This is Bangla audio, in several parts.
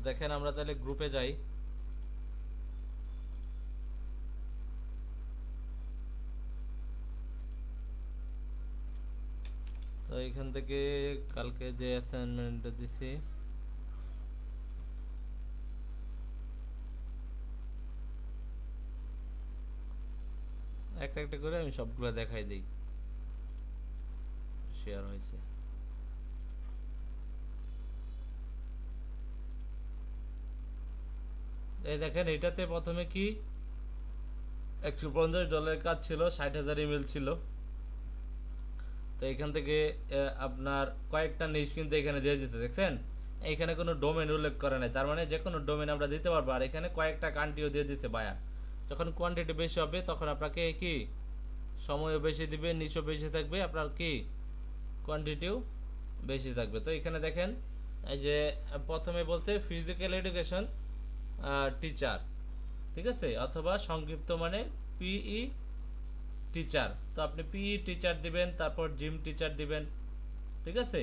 দেখেন আমরা তাহলে গ্রুপে যাই। তো এখান থেকে কালকে যে অ্যাসাইনমেন্টটা দিছি একটা একটা করে আমি সবগুলো দেখাই দিই শেয়ার হয়েছে। এই দেখেন এটাতে প্রথমে কি $150 কাজ ছিল, 60,000 ইমেল ছিল। তো এখান থেকে আপনার কয়েকটা নিশ কিন্তু এখানে দিয়ে দিতে দেখছেন, এইখানে কোনো ডোমেন উল্লেখ করে নাই, তার মানে যে কোনো ডোমেন আমরা দিতে পারবো। আর এখানে কয়েকটা কান্ট্রিও দিয়ে দিচ্ছে বায়ার। যখন কোয়ান্টিটি বেশি হবে তখন আপনাকে কি সময়ও বেশি দিবে, নিচও বেশি থাকবে, আপনার কি কোয়ান্টিটিও বেশি থাকবে। তো এখানে দেখেন এই যে প্রথমে বলছে ফিজিক্যাল এডুকেশন টিচার, ঠিক আছে, অথবা সংক্ষিপ্ত মানে পিই টিচার। তো আপনি পিই টিচার দিবেন, তারপর জিম টিচার দিবেন, ঠিক আছে।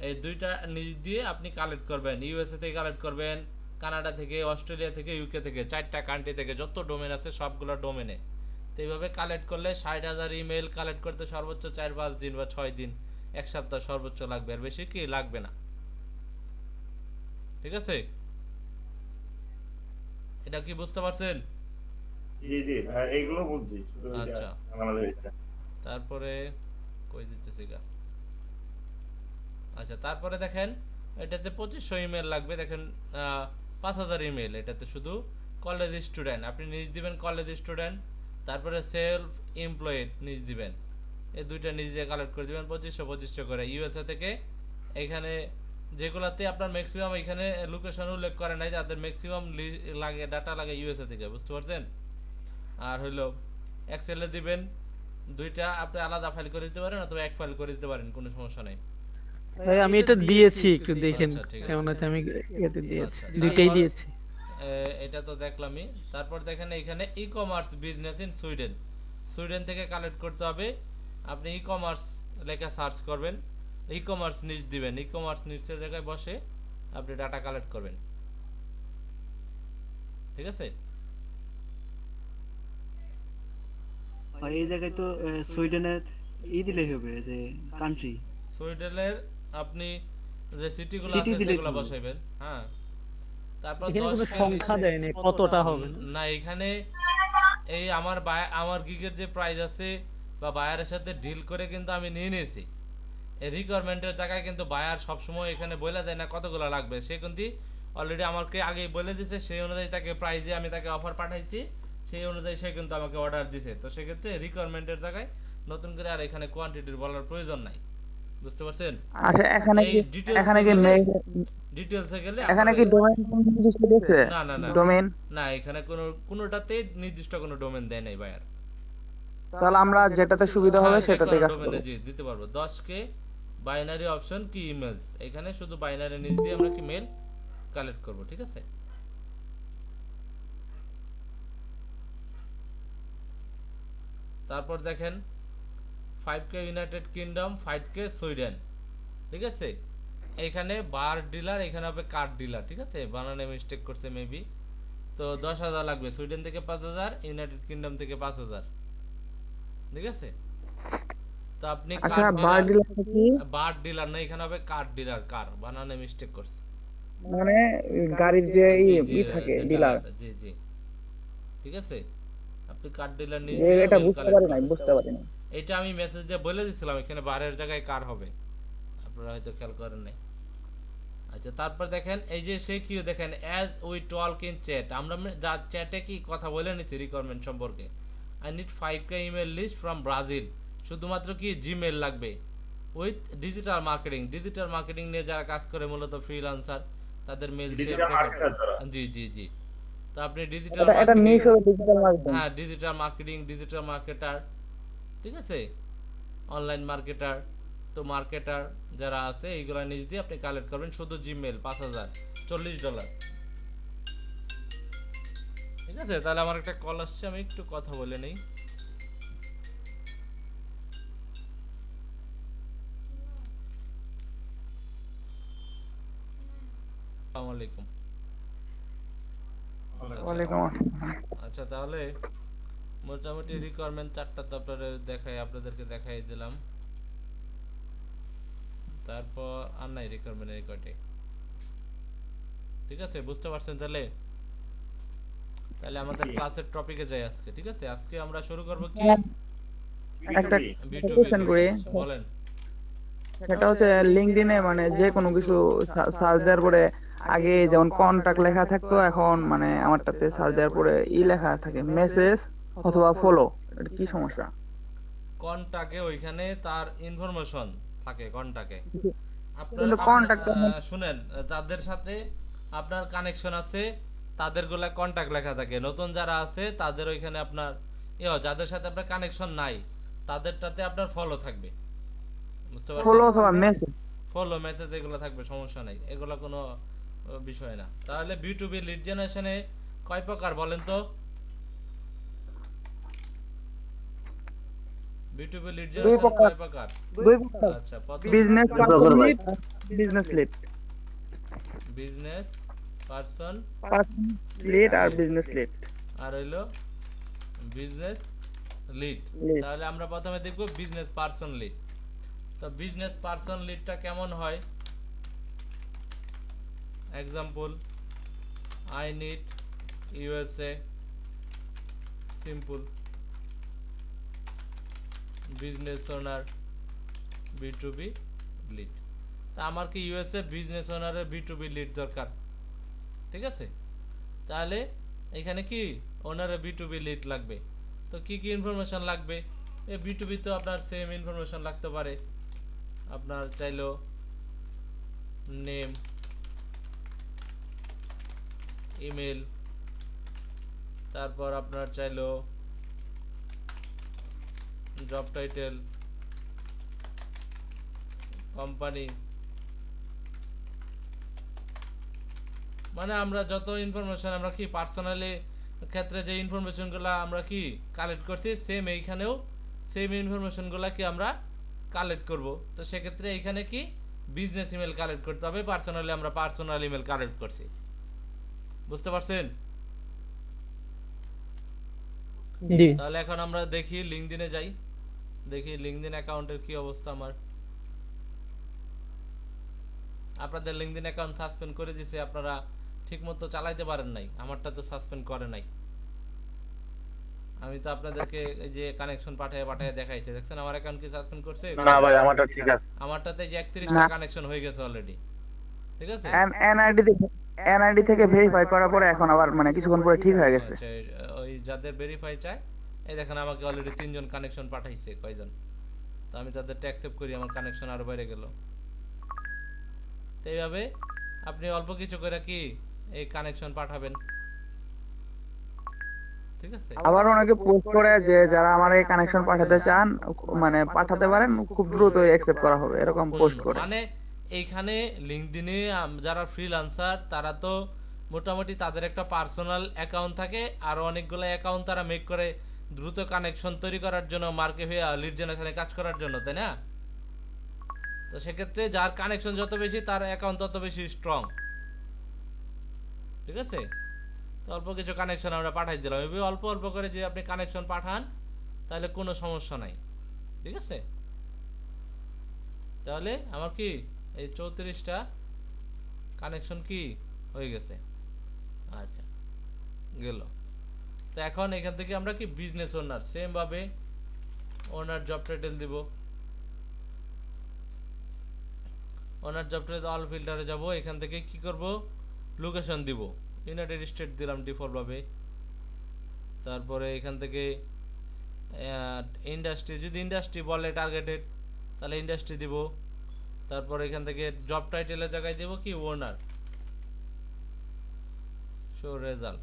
এই দুইটা নিজ দিয়ে আপনি কালেক্ট করবেন, ইউএসএ থেকে কালেক্ট করবেন, কানাডা থেকে, অস্ট্রেলিয়া থেকে, ইউকে থেকে, 4টা কান্ট্রি থেকে যত ডোমেন আছে সবগুলো ডোমেনে। তো এইভাবে কালেক্ট করলে 60,000 ইমেল কালেক্ট করতে সর্বোচ্চ 4-5 দিন বা 6 দিন, 1 সপ্তাহ সর্বোচ্চ লাগবে, আর বেশি কি লাগবে না, ঠিক আছে। এটা কি বুঝতে পারছেন? জি জি ভাই, এইগুলো বুঝছি, শুধু ওইটা আচ্ছা, আমাদের ইসলাম। তারপরে কই দিতেছি গা। আচ্ছা, তারপরে দেখেন এটাতে 2500 ইমেল লাগবে। দেখেন 5,000 ইমেল এটাতে শুধু কলেজ স্টুডেন্ট, আপনি নিজ দিবেন কলেজ স্টুডেন্ট, তারপরে সেলফ এমপ্লয়েড নিজ দিবেন। এই দুইটা নিজ দিয়ে কালেক্ট করে দিবেন 2500 করে ইউএসএ থেকে। এখানে যেগুলাতে আপনার ম্যাক্সিমাম এখানে লোকেশন উল্লেখ করে নাই, যাদের ম্যাক্সিমাম লাগে ডাটা লাগে ইউএসএ থেকে, বুঝতে পারছেন। আর হইলো এক্সেলে দিবেন দুইটা, আপনি আলাদা ফাইল করে দিতে পারেন অথবা এক ফাইল করে দিতে পারেন, কোনো সমস্যা নেই। ভাই আমি এটা দিয়েছি, একটু দেখেন আচ্ছা, ঠিক কেমন আছে। আছে। আমি এতে দিয়েছি, আচ্ছা, দুইটাই তারপর দিয়েছি। এটা তো দেখলামই। তারপর দেখেন এখানে e commerce business in Sweden, Sweden থেকে কালেক্ট করতে হবে। আপনি ই কমার্স লেখা সার্চ করবেন, ই কমার্স নিচ দিবেন, ই কমার্স নিচের জায়গায় বসে আপনি ডাটা কালেক্ট করবেন, ঠিক আছে। আর এই জায়গায় তো সুইডেনের দিলেই হবে, যে কান্ট্রি সুইডেনের আপনি যে সিটিগুলো সিটি আছে দিলেই তো সেগুলো হবে। বসাইবেন, হ্যাঁ। তারপর এখানে কোনো 10 কে সংখ্যা দেয় নাই কতটা হবে। না, এখানে এই আমার গিগের যে প্রাইস আছে বা বায়ারের সাথে ডিল করে কিন্তু আমি নিয়ে নিয়েছি। এই রিকোয়ারমেন্টের জায়গায় কিন্তু বায়ার সবসময় এখানে বলে যায় না কতগুলো লাগবে, সে কিন্তু অলরেডি আমাকে আগেই বলে দিছে, সেই অনুযায়ী তাকে প্রাইজে আমি তাকে অফার পাঠাইছি, সেই অনুযায়ী সে কিন্তু আমাকে অর্ডার দিছে। তো সেক্ষেত্রে রিকোয়ারমেন্টের জায়গায় নতুন করে আর এখানে কোয়ান্টিটির বলার প্রয়োজন নাই, বুঝতে পারছেন। আচ্ছা, এখানে এই কি এখানে ডিটেলসে কি গেলে মেইল, ডিটেলসে গেলে এখানে আপনার কি ডোমেইন নির্দিষ্ট দিয়েছে? না না না ডোমেইন? না, এখানে কোনোটাতে নির্দিষ্ট কোনো ডোমেন দেয় নাই বায়ার। তাহলে আমরা যেটাতে সুবিধা হ্যাঁ, হবে যে সেটাতে কোনো কাজ ডোমেনে করব। জি দিতে পারবো। 10 কে বাইনারি অপশন কি ইমেজ, এখানে শুধু বাইনারি নিচ দিয়ে আমরা কি মেল কালেক্ট করব, ঠিক আছে। তারপর দেখেন 5K United kingdom, 5K Sweden, ঠিক আছে। এখানে বার ডিলার, এখানে হবে কার্ড ডিলার, ঠিক আছে, বানানে মিস্টেক করছে মেবি। তো 10,000 লাগবে, সুইডেন থেকে 5,000, ইউনাইটেড কিংডম থেকে 5,000, ঠিক আছে। তো আপনি আচ্ছা, কার্ড বার ডিলার, ডিলারটা কি? বার ডিলার না, এখানে হবে কার্ড ডিলার, কার বানানে মিস্টেক করছে। মানে গাড়ির যে জি জি, থাকে যেটা ডিলার। জি জি, ঠিক আছে। আপনি কার্ড ডিলার নিচ যে দিয়ে এটা মেল বুঝতে কালেক্ট পারি নাই, করবেন। বুঝতে পারি না। এটা আমি মেসেজ দিয়ে বলে দিছিলাম, এখানে বারের জায়গায় কার হবে, আপনারা হয়তো খেয়াল করেন নাই। আচ্ছা, তারপর দেখেন এই যে সে কি দেখেন, as we talk in chat, আমরা যা চ্যাটে কি কথা বলে নিছি রিকোয়ারমেন্ট সম্পর্কে। I need 5K email list from Brazil, শুধুমাত্র কি জিমেল লাগবে with digital marketing. Digital marketing নিয়ে যারা কাজ করে মূলত ফ্রিল্যান্সার, তাদের mail save digital record. Marketer যারা। জি জি জি। তো আপনি ডিজিটাল এটা মার্কেটিং, নিশ হবে ডিজিটাল মার্কেটিং। হ্যাঁ ডিজিটাল মার্কেটিং, ডিজিটাল মার্কেটার, ঠিক আছে, অনলাইন মার্কেটার। তো মার্কেটার যারা আছে এইগুলা নিজ দিয়ে আপনি কালেক্ট করবেন, শুধু জিমেল 5,000, $40, ঠিক আছে। তাহলে আমার একটা কল আসছে, আমি একটু কথা বলে নেই। আসসালামু আলাইকুম। ওয়ালাইকুম আসসালাম। আচ্ছা তাহলে মোটামুটি রিকোয়ারমেন্ট চারটা তো আপনাদেরকে দেখাই দিলাম। তারপর আর নাই রিকোয়ারমেন্ট এই কয়টাই। ঠিক আছে, বুঝতে পারছেন তাহলে? তাহলে আমাদের জি। ক্লাসের টপিকে যাই আজকে। ঠিক আছে, আজকে আমরা শুরু করব কি একটা B2B। কোশ্চেন করি, বলেন। সেটা হচ্ছে লিঙ্কডইনে মানে যে কোনো কিছু সার্চ দেওয়ার পরে আগে যেমন কন্টাক্ট লেখা থাকতো, এখন মানে আমারটাতে সার্চ দেওয়ার পরে লেখা থাকে মেসেজ অথবা ফলো। এটা কি সমস্যা? কন্টাকে ওইখানে তার ইনফরমেশন থাকে কন্টাকে। আপনার কিন্তু কন্টাক্ট শুনেন, যাদের সাথে আপনার কানেকশন আছে তাদেরগুলা কন্টাক্ট লেখা থাকে। নতুন যারা আছে তাদের ওইখানে আপনার যাদের সাথে আপনার কানেকশন নাই তাদেরটাতে আপনার ফলো থাকবে। বুঝতে ফলো পারছেন? অথবা মেসেজ। ফলো মেসেজ এগুলো থাকবে, সমস্যা নাই, এগুলো কোনো বিষয় না। তাহলে B2B লিড জেনারেশনে কয় প্রকার বলেন তো? B2B লিড জেনারেশন প্রকার। কয় প্রকার? দুই প্রকার, আচ্ছা, প্রথম business person lead, business lead. Business person person lead আর বিজনেস লিড। আর হইলো বিজনেস লিড। Lead। তাহলে আমরা প্রথমে দেখব বিজনেস পারসন লিড। তো বিজনেস পারসন লিডটা কেমন হয়? Example, I need USA simple business owner B2B lead. তা আমার কি ইউএসএ বিজনেস ওনারের B2B লিড দরকার? ঠিক আছে, তাহলে এখানে কি ওনারের B2B লিড লাগবে। তো কি কি ইনফরমেশন লাগবে? এই B2B তো আপনার সেম ইনফরমেশন লাগতে পারে। আপনার চাইলো নেম, ইমেল, তারপর আপনার চাইলো জব টাইটেল, কোম্পানি, মানে আমরা যত ইনফরমেশন আমরা কি পার্সোনালি ক্ষেত্রে যে ইনফরমেশনগুলো আমরা কি কালেক্ট করছি সেম এইখানেও সেম ইনফরমেশনগুলো কি আমরা কালেক্ট করব। তো সেক্ষেত্রে এইখানে কি বিজনেস ইমেল কালেক্ট করতে হবে, পার্সোনালি আমরা পার্সোনাল ইমেল কালেক্ট করছি। বুঝতে পারছেন? জি। তাহলে এখন আমরা দেখি লিঙ্কডইনে যাই, দেখি লিঙ্কডইন অ্যাকাউন্টের কি অবস্থা। আপনাদের লিঙ্কডইন অ্যাকাউন্ট সাসপেন্ড করে দিয়েছে, আপনারা ঠিকমতো চালাইতে পারেন নাই। আমারটা তো সাসপেন্ড করে নাই। আমি তো আপনাদেরকে এই যে কানেকশন পাঠায় দেখাইছে, দেখছেন আমার অ্যাকাউন্ট কি সাসপেন্ড করছে? না ভাই, আমারটা ঠিক আছে। আমারটাতে যে 31টা কানেকশন হয়ে গেছে অলরেডি। ঠিক আছে, এনআইডি থেকে ভেরিফাই করার পরে এখন আবার মানে কিছুক্ষণ পরে ঠিক হয়ে গেছে। আচ্ছা, ওই যাদের ভেরিফাই চায় এই দেখেন আমাকে অলরেডি 3 জন কানেকশন পাঠাইছে। কয়জন? তো আমি তাদেরটা অ্যাকসেপ্ট করি, আমার কানেকশন আরো বেড়ে গেল। তো এইভাবে আপনি অল্প কিছু করে কি এই কানেকশন পাঠাবেন। ঠিক আছে, আবার অনেকে পোস্ট করে যে যারা আমার এই কানেকশন পাঠাতে চান মানে পাঠাতে পারেন, খুব দ্রুতই অ্যাকসেপ্ট করা হবে, এরকম পোস্ট করে। মানে এইখানে লিঙ্কডইনে যারা ফ্রিল্যান্সার তারা তো মোটামুটি তাদের একটা পার্সোনাল অ্যাকাউন্ট থাকে, আর অনেকগুলো অ্যাকাউন্ট তারা মেক করে দ্রুত কানেকশন তৈরি করার জন্য, মার্কেট হয়ে লিড জেনারেশনে কাজ করার জন্য, তাই না? তো সেক্ষেত্রে যার কানেকশন যত বেশি তার অ্যাকাউন্ট তত বেশি স্ট্রং। ঠিক আছে, তো অল্প কিছু কানেকশন আমরা পাঠাই দিলাম। এভাবে অল্প অল্প করে যে আপনি কানেকশন পাঠান তাহলে কোনো সমস্যা নাই। ঠিক আছে, তাহলে আমার কি এই 34টা কানেকশন কি হয়ে গেছে। আচ্ছা, গেল। তো এখন এখান থেকে আমরা কি বিজনেস ওনার সেম ভাবে ওনার জব টাইটেল দিব। ওনার জব টাইটেল অল ফিল্টারে যাব, এখান থেকে কি করব লোকেশন দিব, ইউনাইটেড স্টেট দিলাম ডিফল্ট ভাবে। তারপরে এখান থেকে ইন্ডাস্ট্রি, যদি ইন্ডাস্ট্রি বলে টার্গেটেড তাহলে ইন্ডাস্ট্রি দিব। তারপর এখান থেকে জব টাইটেলের জায়গায় দেব কি ওনার, শো রেজাল্ট।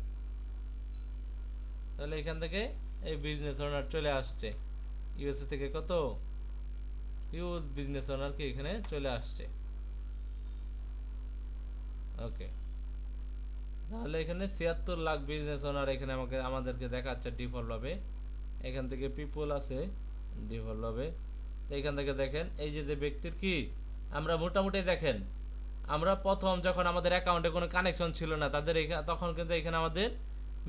তাহলে এখান থেকে এই বিজনেস ওনার চলে আসছে ইউএসএ থেকে। কত ইউজ বিজনেস ওনার কি এখানে চলে আসছে। ওকে, তাহলে এখানে 76 লাখ বিজনেস ওনার এখানে আমাদেরকে দেখাচ্ছে ডিফল্ট ভাবে। এখান থেকে পিপল আছে ডিফল্ট ভাবে। এখান থেকে দেখেন এই যে ব্যক্তির কি আমরা মোটামুটি দেখেন আমরা প্রথম যখন আমাদের অ্যাকাউন্টে কোনো কানেকশন ছিল না তাদের তখন কিন্তু এখানে আমাদের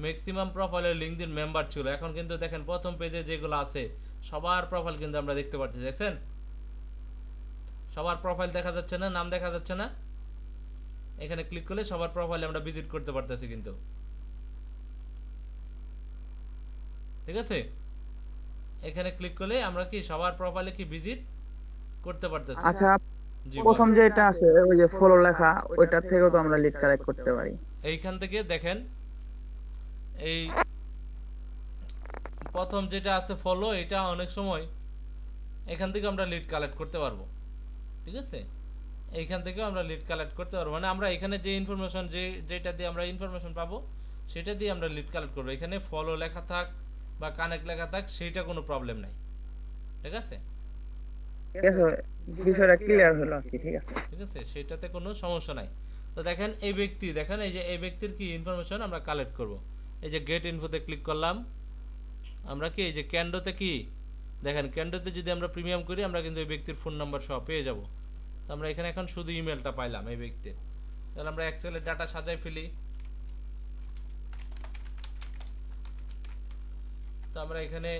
ম্যাক্সিমাম প্রোফাইলের লিঙ্কডইন মেম্বার ছিল। এখন কিন্তু দেখেন প্রথম পেজে যেগুলো আছে সবার প্রোফাইল কিন্তু আমরা দেখতে পাচ্ছি, দেখছেন সবার প্রোফাইল দেখা যাচ্ছে না, নাম দেখা যাচ্ছে না, এখানে ক্লিক করলে সবার প্রোফাইলে আমরা ভিজিট করতে পারতেছি কিন্তু, ঠিক আছে। এখানে ক্লিক করলে আমরা কি সবার প্রোফাইলে কি ভিজিট করতে পারতেছি। আচ্ছা, জি প্রথম বলেন। যেটা আছে ওই যে ফলো লেখা, ওইটার থেকেও তো আমরা লিড কালেক্ট করতে পারি। এইখান থেকে দেখেন এই প্রথম যেটা আছে ফলো, এটা অনেক সময় এখান থেকে আমরা লিড কালেক্ট করতে পারবো, ঠিক আছে। এইখান থেকেও আমরা লিড কালেক্ট করতে পারবো, মানে আমরা এখানে যে ইনফরমেশন যেটা দিয়ে আমরা ইনফরমেশন পাবো সেটা দিয়ে আমরা লিড কালেক্ট করবো। এখানে ফলো লেখা থাক বা কানেক্ট লেখা থাক সেইটা কোনো প্রবলেম নাই, ঠিক আছে। ঠিক আছে, বিষয়টা ক্লিয়ার হলো আর কি, ঠিক আছে। ঠিক আছে, সেটাতে কোনো সমস্যা নাই। তো দেখেন এই ব্যক্তি, দেখেন এই যে এই ব্যক্তির কি ইনফরমেশন আমরা কালেক্ট করব। এই যে গেট ইনফোতে ক্লিক করলাম, আমরা কি এই যে ক্যান্ডোতে কি দেখেন, ক্যান্ডোতে যদি আমরা প্রিমিয়াম করি আমরা কিন্তু এই ব্যক্তির ফোন নাম্বার সহ পেয়ে যাব। তো আমরা এখানে এখন শুধু ইমেলটা পাইলাম এই ব্যক্তির। তাহলে আমরা এক্সেলের ডাটা সাজাই ফেলি। তো আমরা এখানে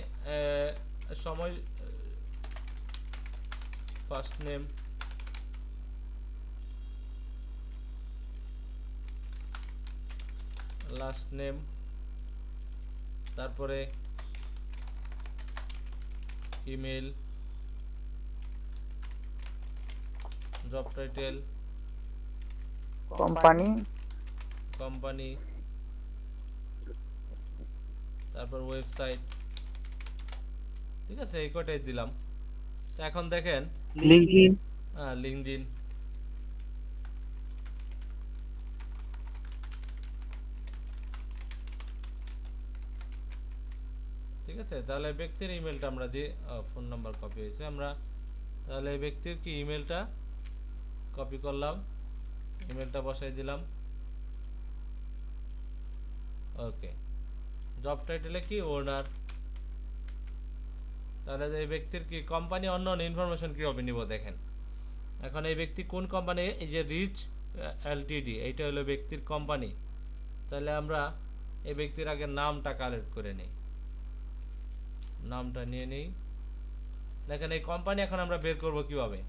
সময়, ফার্স্ট নেম, লাস্ট নেম, তারপরে email, job title, company, company, তারপর ওয়েবসাইট, ঠিক আছে, এই কটাই দিলাম। তো এখন দেখেন লিঙ্কডইন, লিঙ্কডইন, ঠিক আছে। তাহলে ব্যক্তির ইমেলটা আমরা দিয়ে, ফোন নাম্বার কপি হয়েছে, আমরা তাহলে এই ব্যক্তির কি ইমেলটা কপি করলাম, ইমেলটা বসাই দিলাম। ওকে, জব টাইটেলে কি ওনার, তাহলে এই ব্যক্তির কি কোম্পানি অন্য ইনফরমেশন কীভাবে নিব দেখেন। এখন এই ব্যক্তি কোন কোম্পানি, এই যে রিচ এলটিডি, এইটা হলো ব্যক্তির কোম্পানি। তাহলে আমরা এই ব্যক্তির আগে নামটা কালেক্ট করে নিই, নামটা নিয়ে নিই। দেখেন এই কোম্পানি এখন আমরা বের করব কিভাবে,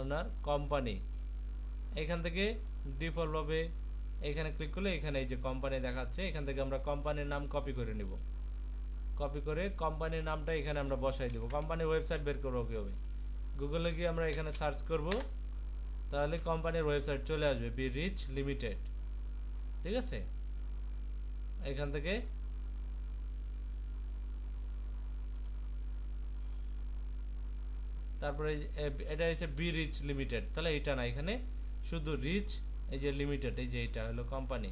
ওনার কোম্পানি, এখান থেকে ডিফল্ট ভাবে এখানে ক্লিক করলে এখানে এই যে কোম্পানি দেখাচ্ছে, এখান থেকে আমরা কোম্পানির নাম কপি করে নিব। কপি করে কোম্পানির নামটা এখানে আমরা বসাই দেব। কোম্পানির ওয়েবসাইট বের করবো কিভাবে, গুগলে গিয়ে আমরা এখানে সার্চ করব, তাহলে কোম্পানির ওয়েবসাইট চলে আসবে, বি রিচ লিমিটেড, ঠিক আছে। এখান থেকে তারপরে এটা হচ্ছে বি রিচ লিমিটেড, তাহলে এটা না, এখানে শুধু রিচ, এই যে লিমিটেড, এই যে এটা হলো কোম্পানি।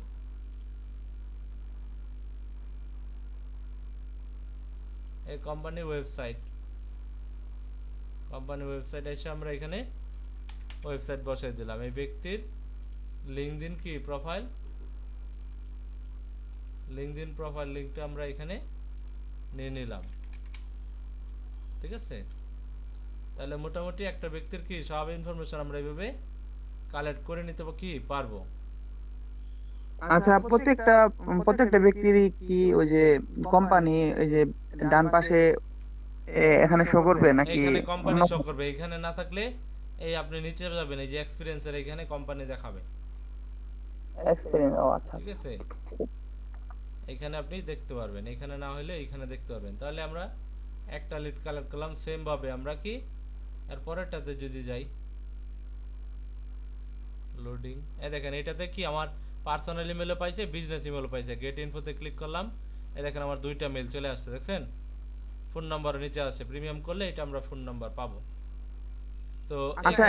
এই কোম্পানির ওয়েবসাইট, কোম্পানির ওয়েবসাইট এসে আমরা এখানে ওয়েবসাইট বসাই দিলাম। এই ব্যক্তির লিঙ্কডইন কি প্রোফাইল, লিঙ্কডইন প্রোফাইল লিঙ্কটা আমরা এখানে নিয়ে নিলাম, ঠিক আছে। তাহলে মোটামুটি একটা ব্যক্তির কি সব ইনফরমেশন আমরা এইভাবে কালেক্ট করে নিতে পারবো। আচ্ছা, প্রত্যেকটা ব্যক্তির কি ওই যে কোম্পানি ওই যে ডান পাশে এখানে শো করবে নাকি এখানে কোম্পানি অন্য শো করবে, এখানে না থাকলে এই আপনি নিচে যাবেন, এই যে এক্সপেরিয়েন্সের এখানে কোম্পানি দেখাবে, এক্সপেরিয়েন্স? ও আচ্ছা, ঠিক আছে। এখানে আপনি দেখতে পারবেন, এখানে না হলে এখানে দেখতে পারবেন। তাহলে আমরা একটা লিড কালেক্ট করলাম। সেম ভাবে আমরা কি এর পরেরটাতে যদি যাই, লোডিং, এই দেখেন এটাতে কি আমার পার্সোনাল ইমেলও পাইছে, বিজনেস ইমেলও পাইছে। গেট ইনফোতে ক্লিক করলাম, এই দেখেন আমার দুইটা মেল চলে আসছে, দেখছেন। ফোন নাম্বারও নিচে আসে, প্রিমিয়াম করলে এটা আমরা ফোন নাম্বার পাবো। তো আচ্ছা,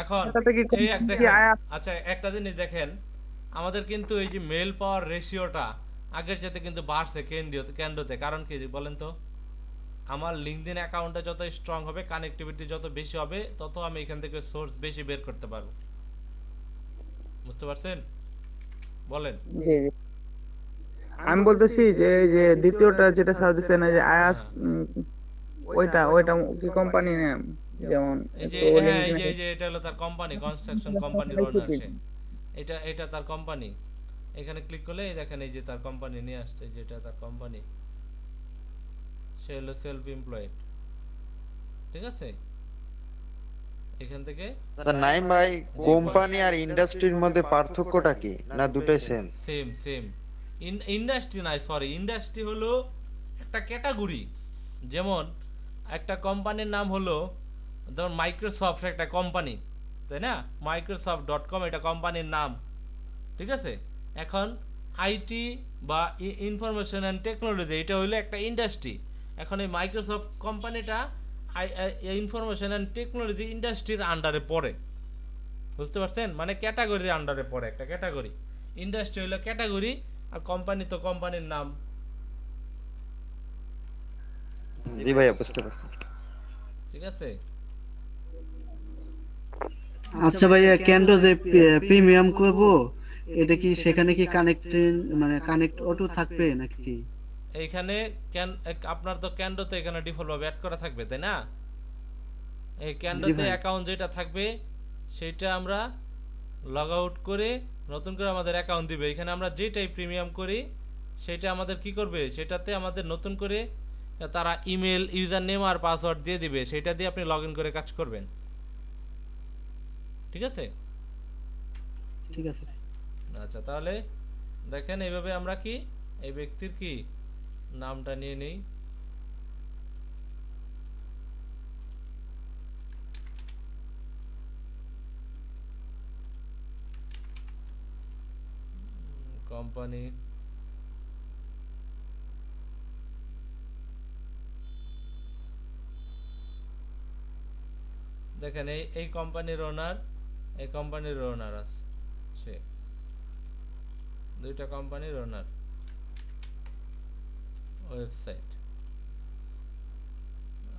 এখন এটাতে কি এই এক কি দেখেন, আয়া- আচ্ছা একটা জিনিস দেখেন, আমাদের কিন্তু এই যে মেল পাওয়ার রেশিওটা আগের চাইতে কিন্তু বাড়ছে ক্যান্ডোতে। কারণ কি বলেন তো, আমার লিঙ্কডইন অ্যাকাউন্টটা যত স্ট্রং হবে, কানেক্টিভিটি যত বেশি হবে, তত আমি এখান থেকে সোর্স বেশি বের করতে পারবো। বুঝতে পারছেন? বলেন। জি জি, আমি বলতেছি যে এই যে দ্বিতীয়টা যেটা সার্চ দিচ্ছেন, এই যে আয়াস হ্যাঁ। ওইটা ওইটা কি কোম্পানি নেম যেমন এই যে একটু হ্যাঁ লিঙ্ক এই যে এটা হলো তার কোম্পানি, কনস্ট্রাকশন কোম্পানির ওনার সে। এটা তার কোম্পানি। এখানে ক্লিক করলে এই দেখেন এই যে তার কোম্পানি নিয়ে আসছে, যেটা তার কোম্পানি। সে হলো সেলফ এমপ্লয়েড, ঠিক আছে। এখান থেকে স্যার নাইম ভাই, কোম্পানি আর ইন্ডাস্ট্রির মধ্যে পার্থক্যটা কি, না দুটোই সেম? Same same. ইন্ডাস্ট্রি নয়, সরি, ইন্ডাস্ট্রি হলো একটা ক্যাটাগরি। যেমন একটা কোম্পানির নাম হলো, ধরুন মাইক্রোসফট একটা কোম্পানি, তাই না? মাইক্রোসফট.com এটা কোম্পানির নাম, ঠিক আছে। এখন আইটি বা ইনফরমেশন অ্যান্ড টেকনোলজি এটা হলো একটা ইন্ডাস্ট্রি। এখন এই মাইক্রোসফট কোম্পানিটা ইনফরমেশন অ্যান্ড টেকনোলজি ইন্ডাস্ট্রির আন্ডারে পড়ে, বুঝতে পারছেন? মানে ক্যাটাগরির আন্ডারে পড়ে, একটা ক্যাটাগরি। ইন্ডাস্ট্রি হলো ক্যাটাগরি, আর কোম্পানি তো কোম্পানির নাম, জি ভাইয়া, বুঝতে পারছি। ঠিক আছে। আচ্ছা ভাইয়া, ক্যান্ডো যে প্রিমিয়াম করব, এটা কি সেখানে কি কানেক্টিং মানে কানেক্ট অটো থাকবে নাকি? এইখানে আপনার তো ক্যান্ডোতে এখানে ডিফল্ট ভাবে অ্যাড করা থাকবে, তাই না? এই ক্যান্ডোতে ভাই। অ্যাকাউন্ট যেটা থাকবে সেটা আমরা লগ আউট করে নতুন করে আমাদের অ্যাকাউন্ট দিবে। এখানে আমরা যেটাই প্রিমিয়াম করি সেটা আমাদের কি করবে, সেটাতে আমাদের নতুন করে তারা ইমেল, ইউজার নেম আর পাসওয়ার্ড দিয়ে দিবে, সেটা দিয়ে আপনি লগ ইন করে কাজ করবেন, ঠিক আছে। ঠিক আছে। আচ্ছা, তাহলে দেখেন এইভাবে আমরা কি এই ব্যক্তির কি নামটা নিয়ে নেই। কোম্পানি, দেখেন এই কোম্পানির ওনার, এই কোম্পানির ওনার আছে, সে দুইটা কোম্পানির ওনার। ওয়েবসাইট,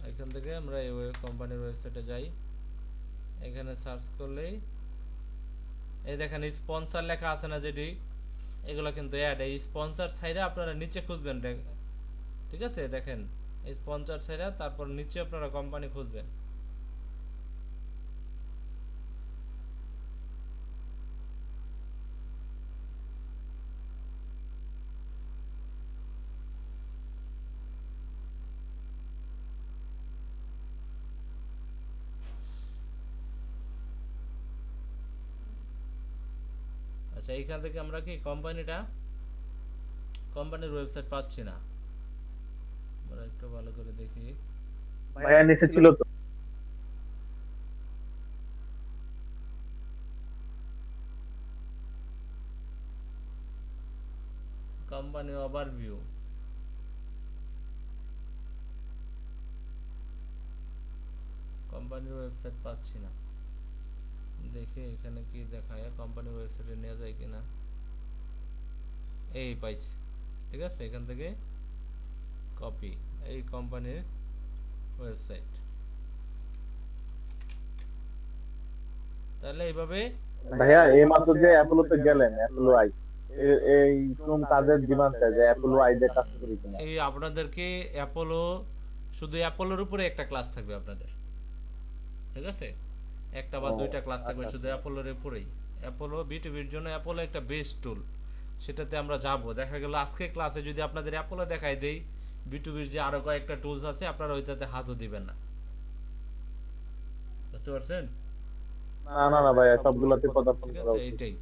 এখান থেকে আমরা এই কোম্পানির ওয়েবসাইটে যাই। এখানে সার্চ করলেই এই দেখেন স্পন্সর লেখা আছে না যেটি, এগুলো কিন্তু অ্যাড। এই স্পন্সর সাইডে আপনারা নিচে খুঁজবেন, ঠিক আছে। দেখেন এই স্পন্সর সাইডে, তারপর নিচে আপনারা কোম্পানি খুঁজবেন। আচ্ছা, এইখান থেকে আমরা কি কোম্পানির ওয়েবসাইট পাচ্ছি না। আমরা একটু ভালো করে দেখি। ভাইয়া নিচে ছিল তো। কোম্পানি ওভারভিউ, কোম্পানির ওয়েবসাইট পাচ্ছি না। দেখে এখানে কি দেখায়, কোম্পানির ওয়েবসাইটে নিয়ে যায় কিনা। এই পাইছি, ঠিক আছে। এখান থেকে কপি, এই কোম্পানির ওয়েবসাইট। তাহলে এইভাবে ভাইয়া এই মাত্র যে অ্যাপোলোতে গেলেন, অ্যাপোলো আই, এই কোন কাজের ডিমান্ড চাই যে অ্যাপোলো আই দিয়ে কাজ করি কিনা? এই আপনাদেরকে অ্যাপোলো, শুধু অ্যাপোলোর উপরে একটা ক্লাস থাকবে আপনাদের, ঠিক আছে। একটা বা দুইটা ক্লাস থাকবে শুধু অ্যাপোলোর উপরেই। অ্যাপোলো বিটুবির জন্য অ্যাপোলো একটা বেস্ট টুল, সেটাতে আমরা যাব। দেখা গেল আজকে ক্লাসে যদি আপনাদের অ্যাপোলো দেখাই দেই, বিটুবির যে আরো কয়েকটা টুলস আছে আপনারা ওইটাতে হাতও দিবেন না, বুঝতে পারছেন? না না না ভাইয়া, সবগুলোতে পদার্পণ ঠিক করা আছে, উচিত। এইটাই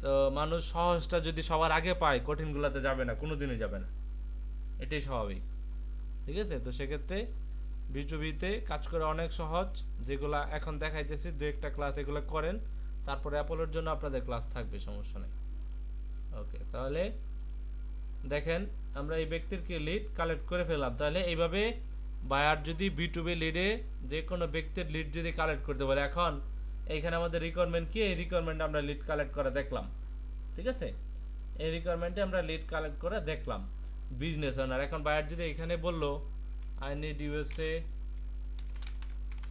তো। মানুষ সহজটা যদি সবার আগে পায়, কঠিনগুলোতে যাবে না, কোনোদিনই যাবে না, এটাই স্বাভাবিক, ঠিক আছে। তো সেক্ষেত্রে বিটুবিতে কাজ করে অনেক সহজ, যেগুলা এখন দেখাইতেছি দু একটা ক্লাস এগুলো করেন, তারপরে অ্যাপোলোর জন্য আপনাদের ক্লাস থাকবে, সমস্যা নেই। ওকে, তাহলে দেখেন আমরা এই ব্যক্তির কি লিড কালেক্ট করে ফেললাম। তাহলে এইভাবে বায়ার যদি বিটুবি লিডে যে কোনো ব্যক্তির লিড যদি কালেক্ট করতে পারে, এখন এইখানে আমাদের রিকোয়ারমেন্ট কি, এই রিকোয়ারমেন্ট আমরা লিড কালেক্ট করে দেখলাম, ঠিক আছে। এই রিকোয়ারমেন্টে আমরা লিড কালেক্ট করে দেখলাম বিজনেস ওনার। এখন বায়ার যদি এখানে বললো I need USA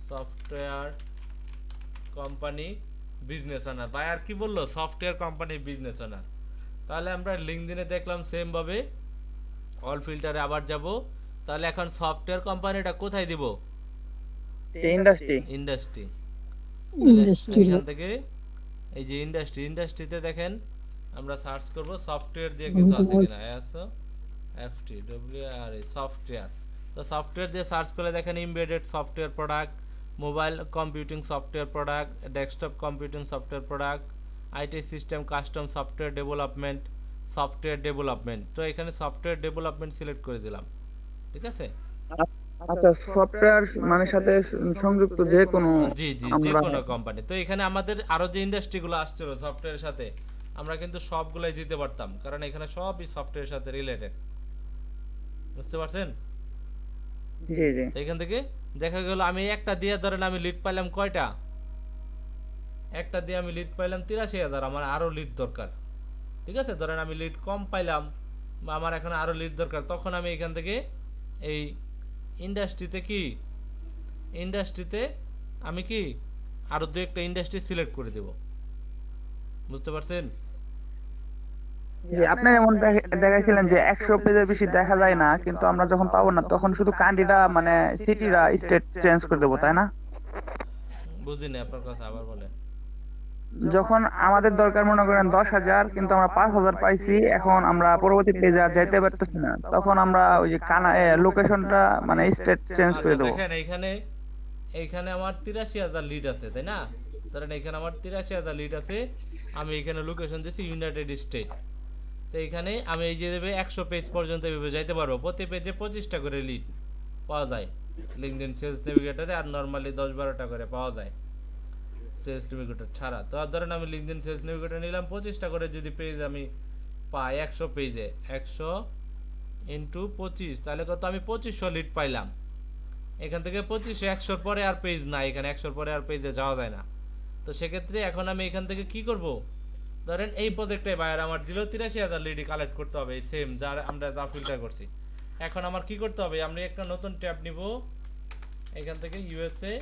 software company business owner, buyer কি বললো, সফটওয়্যার কোম্পানি বিজনেস ওনার। তাহলে আমরা লিঙ্কডিনে দেখলাম সেম ভাবে অল ফিল্টারে আবার যাব, তাহলে এখন সফটওয়্যার কোম্পানিটা কোথায় দিব? ইন্ডাস্ট্রি। ইন্ডাস্ট্রি। ইন্ডাস্ট্রি এখান থেকে এই যে ইন্ডাস্ট্রিতে দেখেন আমরা সার্চ করব সফটওয়্যার দিয়ে কিছু আছে কিনা। SOFTWARE software. তো সফটওয়্যার দিয়ে সার্চ করলে দেখেন embedded software product, mobile computing software product, desktop computing software product, IT system custom software development. তো এখানে সফটওয়্যার ডেভেলপমেন্ট সিলেক্ট করে দিলাম, ঠিক আছে। আচ্ছা, সফটওয়্যার মানে সাথে সংযুক্ত যে কোনো জি জি, যে আমরা কোনো কোম্পানি। তো এখানে আমাদের আরো যে ইন্ডাস্ট্রিগুলো আসছিল সফটওয়্যারের সাথে, আমরা কিন্তু সবগুলাই দিতে পারতাম, কারণ এখানে সবই সফটওয়্যারের সাথে রিলেটেড, বুঝতে পারছেন? জি জি তো এখান থেকে দেখা গেল আমি একটা দিয়ে ধরেন আমি লিড পাইলাম কয়টা, একটা দিয়ে আমি লিড পাইলাম 83,000, আমার আরো লিড দরকার, ঠিক আছে। ধরেন আমি লিড কম পাইলাম বা আমার এখন আরো লিড দরকার, তখন আমি এখান থেকে এই ইন্ডাস্ট্রিতে আমি কি আরো দু একটা ইন্ডাস্ট্রি সিলেক্ট করে দেব, বুঝতে পারছেন? জি। আপনি যেমন দেখাইছিলেন যে 100 পেজের বেশি দেখা যায় না, কিন্তু আমরা যখন পাবো না তখন শুধু কান্ট্রিটা মানে সিটিরা স্টেট চেঞ্জ করে দেবো, তাই না? বুঝিনি আপনার কথা, আবার বলেন। যখন আমাদের দরকার মনে করেন 10,000, কিন্তু আমরা 5,000 পাইছি, এখন আমরা পরবর্তী পেজে আর যাইতে পারতেছি না, তখন আমরা ওই যে লোকেশনটা মানে স্টেট চেঞ্জ আচ্ছা করে দেবো। দেখেন এইখানে আমার 83,000 লিড আছে, তাই না? ধরেন এখানে আমার 83,000 লিড আছে, আমি এখানে লোকেশন দিয়েছি ইউনাইটেড স্টেট। তো এখানে আমি এই যে দেবে 100 পেজ পর্যন্ত এভাবে যাইতে পারবো, প্রতি পেজে 25টা করে লিড পাওয়া যায় লিঙ্কডইন সেলস নেভিগেটরে, আর নরমালি 10-12টা করে পাওয়া যায় সেলস নেভিগেটর ছাড়া। তো আর ধরেন আমি লিঙ্কডইন সেলস নেভিগেটর নিলাম 25টা করে, যদি পেজ আমি পাই 100 পেজে 100 ইন্টু 25, তাহলে কত? আমি 2500 লিড পাইলাম। এখান থেকে 2500, 100 পরে আর পেজ নাই, এখানে 100 পরে আর পেজে যাওয়া যায় না। তো সেক্ষেত্রে এখন আমি এখান থেকে কি করব? ধরেন এই প্রজেক্টে বায়ার আমার দিল 83,000 লিডি কালেক্ট করতে হবে, এই সেম যার আমরা যা ফিল্টার করছি। এখন আমার কি করতে হবে? আমরা একটা নতুন ট্যাব নিব, এখান থেকে USA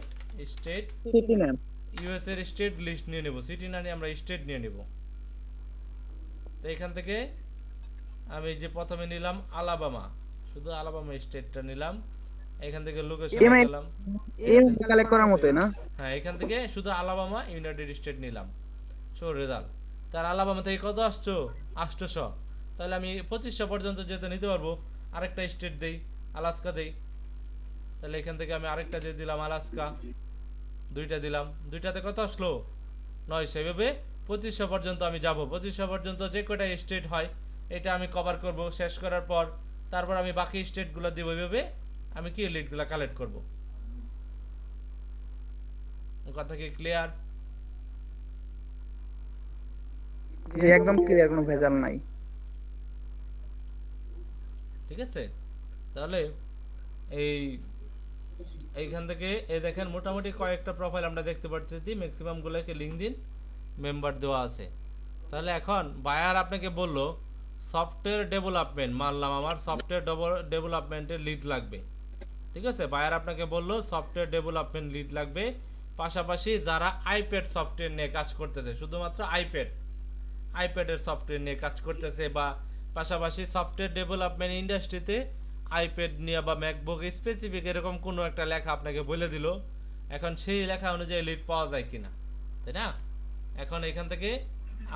state, city name, USA এর স্টেট লিস্ট নিয়ে নেব, সিটি না নিয়ে আমরা স্টেট নিয়ে নেব। তো এখান থেকে আমি যে প্রথমে নিলাম আলাবামা, শুধু আলাবামা স্টেটটা নিলাম, এখান থেকে লোকেশন গেলাম, কালেক্ট করার মতোই না? হ্যাঁ এখান থেকে শুধু আলাবামা ইউনাইটেড স্টেট নিলাম, শো রেজাল্ট। তার আলাবামা থেকে কত আসছো? 800। তাহলে আমি 2500 পর্যন্ত যেতে নিতে পারবো। আরেকটা স্টেট দেই, আলাস্কা দেই, তাহলে এখান থেকে আমি আরেকটা দিয়ে দিলাম আলাস্কা, দুইটা দিলাম, দুইটাতে কত আসলো? 900। এভাবে 2500 পর্যন্ত আমি যাব, 2500 পর্যন্ত যে কয়টা স্টেট হয় এটা আমি কভার করব। শেষ করার পর তারপর আমি বাকি স্টেটগুলো দিব, এইভাবে আমি কি লিডগুলো কালেক্ট করব। কথা কি ক্লিয়ার? জি একদম ক্লিয়ার, কোনো ভেজাল নাই। ঠিক আছে, তাহলে এইখান থেকে এই দেখেন মোটামুটি কয়েকটা প্রোফাইল আমরা দেখতে পাচ্ছি, ম্যাক্সিমাম গুলোকে লিঙ্কডইন মেম্বার দেওয়া আছে। তাহলে এখন বায়ার আপনাকে বললো সফটওয়্যার ডেভেলপমেন্ট, মানলাম আমার সফটওয়্যার ডেভেলপমেন্টের লিড লাগবে, ঠিক আছে। বায়ার আপনাকে বললো সফটওয়্যার ডেভেলপমেন্ট লিড লাগবে, পাশাপাশি যারা আইপ্যাড সফটওয়্যার নিয়ে কাজ করতেছে, শুধুমাত্র আইপ্যাডের সফটওয়্যার নিয়ে কাজ করতেছে, বা পাশাপাশি সফটওয়্যার ডেভেলপমেন্ট ইন্ডাস্ট্রিতে আইপ্যাড নিয়ে বা ম্যাকবুক স্পেসিফিক এরকম কোনো একটা লেখা আপনাকে বলে দিল, এখন সেই লেখা অনুযায়ী লিড পাওয়া যায় কিনা, তাই না? এখন এখান থেকে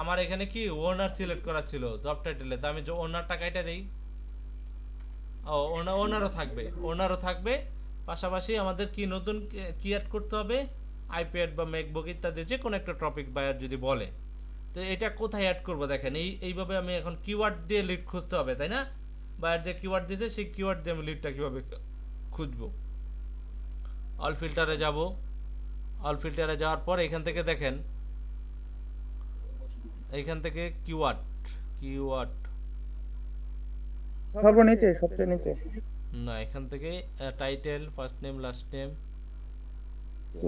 আমার এখানে কি ওনার সিলেক্ট করা ছিল জব টাইটেলে, তো আমি ওনারটা কাইটা দেই। ওনারও থাকবে, পাশাপাশি আমাদের কি নতুন কি অ্যাড করতে হবে? আইপ্যাড বা ম্যাকবুক ইত্যাদি যে কোনো একটা টপিক বায়ার যদি বলে, তো এটা কোথায় অ্যাড করব? দেখেন এইভাবে আমি এখন কিওয়ার্ড দিয়ে লিড খুঁজতে হবে, তাই না? বায়ার যে কিওয়ার্ড দিয়েছে সেই কিওয়ার্ড দিয়ে আমি লিডটা কিভাবে খুঁজবো? অল ফিল্টারে যাব, অল ফিল্টারে যাওয়ার পর এখান থেকে দেখেন, এইখান থেকে কিওয়ার্ড সর্বনিচে, সবচেয়ে নিচে না, এখান থেকে title, first name, last name,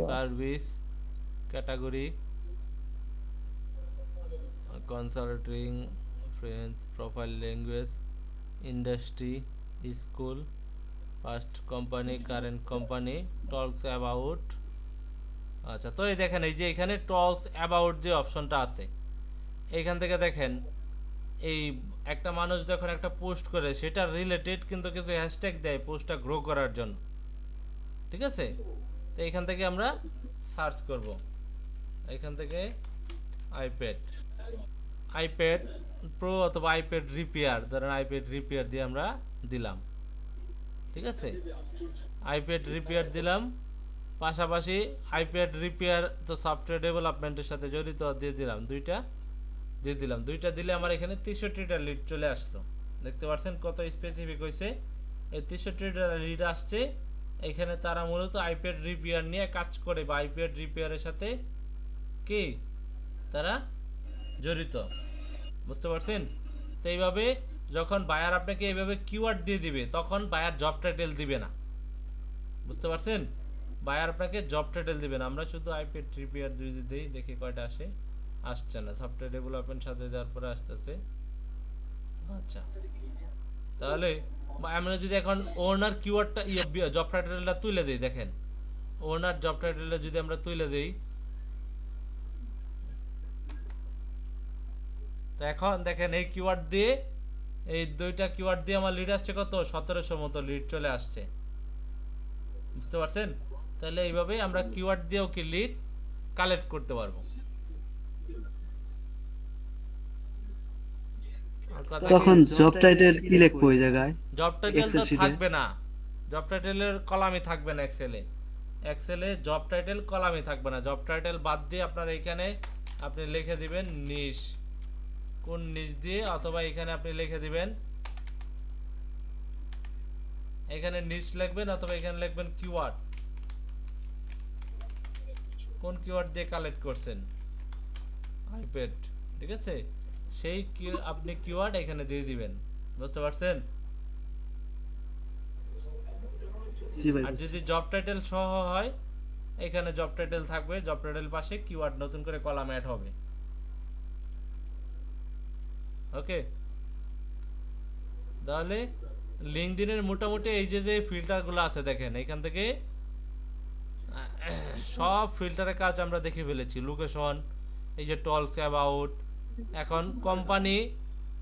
service, category, consulting, friends, profile language, industry, school, first company, current company, tools about. আচ্ছা, তো এই দেখেন এই যে এখানে টলস অ্যাবাউট যে অপশনটা আছে, এইখান থেকে দেখেন এই একটা মানুষ যখন একটা পোস্ট করে সেটা রিলেটেড কিন্তু কিছু হ্যাশট্যাগ দেয় পোস্টটা গ্রো করার জন্য, ঠিক আছে? তো এখান থেকে আমরা সার্চ করব, এখান থেকে আইপ্যাড প্রো অথবা আইপ্যাড রিপেয়ার, ধরেন আইপ্যাড রিপেয়ার দিয়ে আমরা দিলাম, ঠিক আছে? আইপ্যাড রিপেয়ার দিলাম, পাশাপাশি আইপ্যাড রিপেয়ার তো সফটওয়্যার ডেভেলপমেন্টের সাথে জড়িত দিয়ে দিলাম, দুইটা দিলে আমার এখানে 63টা লিড চলে আসলো। দেখতে পাচ্ছেন কত স্পেসিফিক হয়েছে, এই 63টা লিড আসছে। এখানে তারা মূলত আইপ্যাড রিপেয়ার নিয়ে কাজ করে বা আইপ্যাড রিপেয়ারের সাথে কি তারা জড়িত, বুঝতে পারছেন? তো এইভাবে যখন বায়ার আপনাকে এইভাবে কিওয়ার্ড দিয়ে দিবে তখন বায়ার জব টাইটেল দিবে না, বুঝতে পারছেন? বায়ার আপনাকে জব টাইটেল দিবে না। আমরা শুধু আইপ্যাড রিপেয়ার যদি দেই, দেখি কয়টা আসে, আসছে না, সফটওয়্যার ডেভেলপমেন্ট সাথে দেওয়ার পরে আসতেছে। আচ্ছা, তাহলে আমরা যদি এখন ওনার কিওয়ার্ডটা জব টাইটেলটা তুলে দেই, দেখেন ওনার জব টাইটেলটা যদি আমরা তুলে দেই, তো এখন দেখেন এই কিওয়ার্ড দিয়ে, এই দুইটা কিওয়ার্ড দিয়ে আমার লিড আসছে কত, 1700 মতো লিড চলে আসছে, বুঝতে পারছেন? তাহলে এইভাবেই আমরা কিওয়ার্ড দিয়েও কি লিড কালেক্ট করতে পারবো। তখন জব টাইটেল কি লিখবো ওই জায়গায়? জব টাইটেল তো Excel sheet-এ? থাকবে না, জব টাইটেলের কলামই থাকবে না এক্সেলে জব টাইটেল কলামই থাকবে না। জব টাইটেল বাদ দিয়ে আপনার এখানে আপনি লিখে দিবেন নিশ, কোন নিশ দিয়ে, অথবা এখানে আপনি লিখে দিবেন, এখানে নিশ লিখবেন অথবা এখানে লিখবেন কিওয়ার্ড, কোন কিওয়ার্ড দিয়ে কালেক্ট করছেন আইপ্যাড, ঠিক আছে? সেই আপনি কিওয়ার্ড এখানে দিয়ে দিবেন, বুঝতে পারছেন? জি ভাই। আর যদি জব টাইটেল সহ হয়, এখানে জব টাইটেল থাকবে, জব টাইটেল পাশে কিওয়ার্ড নতুন করে কলাম অ্যাড হবে। ওকে, তাহলে লিঙ্কডইনের মোটামুটি এই যে ফিল্টারগুলো আছে দেখেন, এখান থেকে সব ফিল্টারের কাজ আমরা দেখে ফেলেছি। লোকেশন, এই যে টলস অ্যাবাউট, এখন কোম্পানি,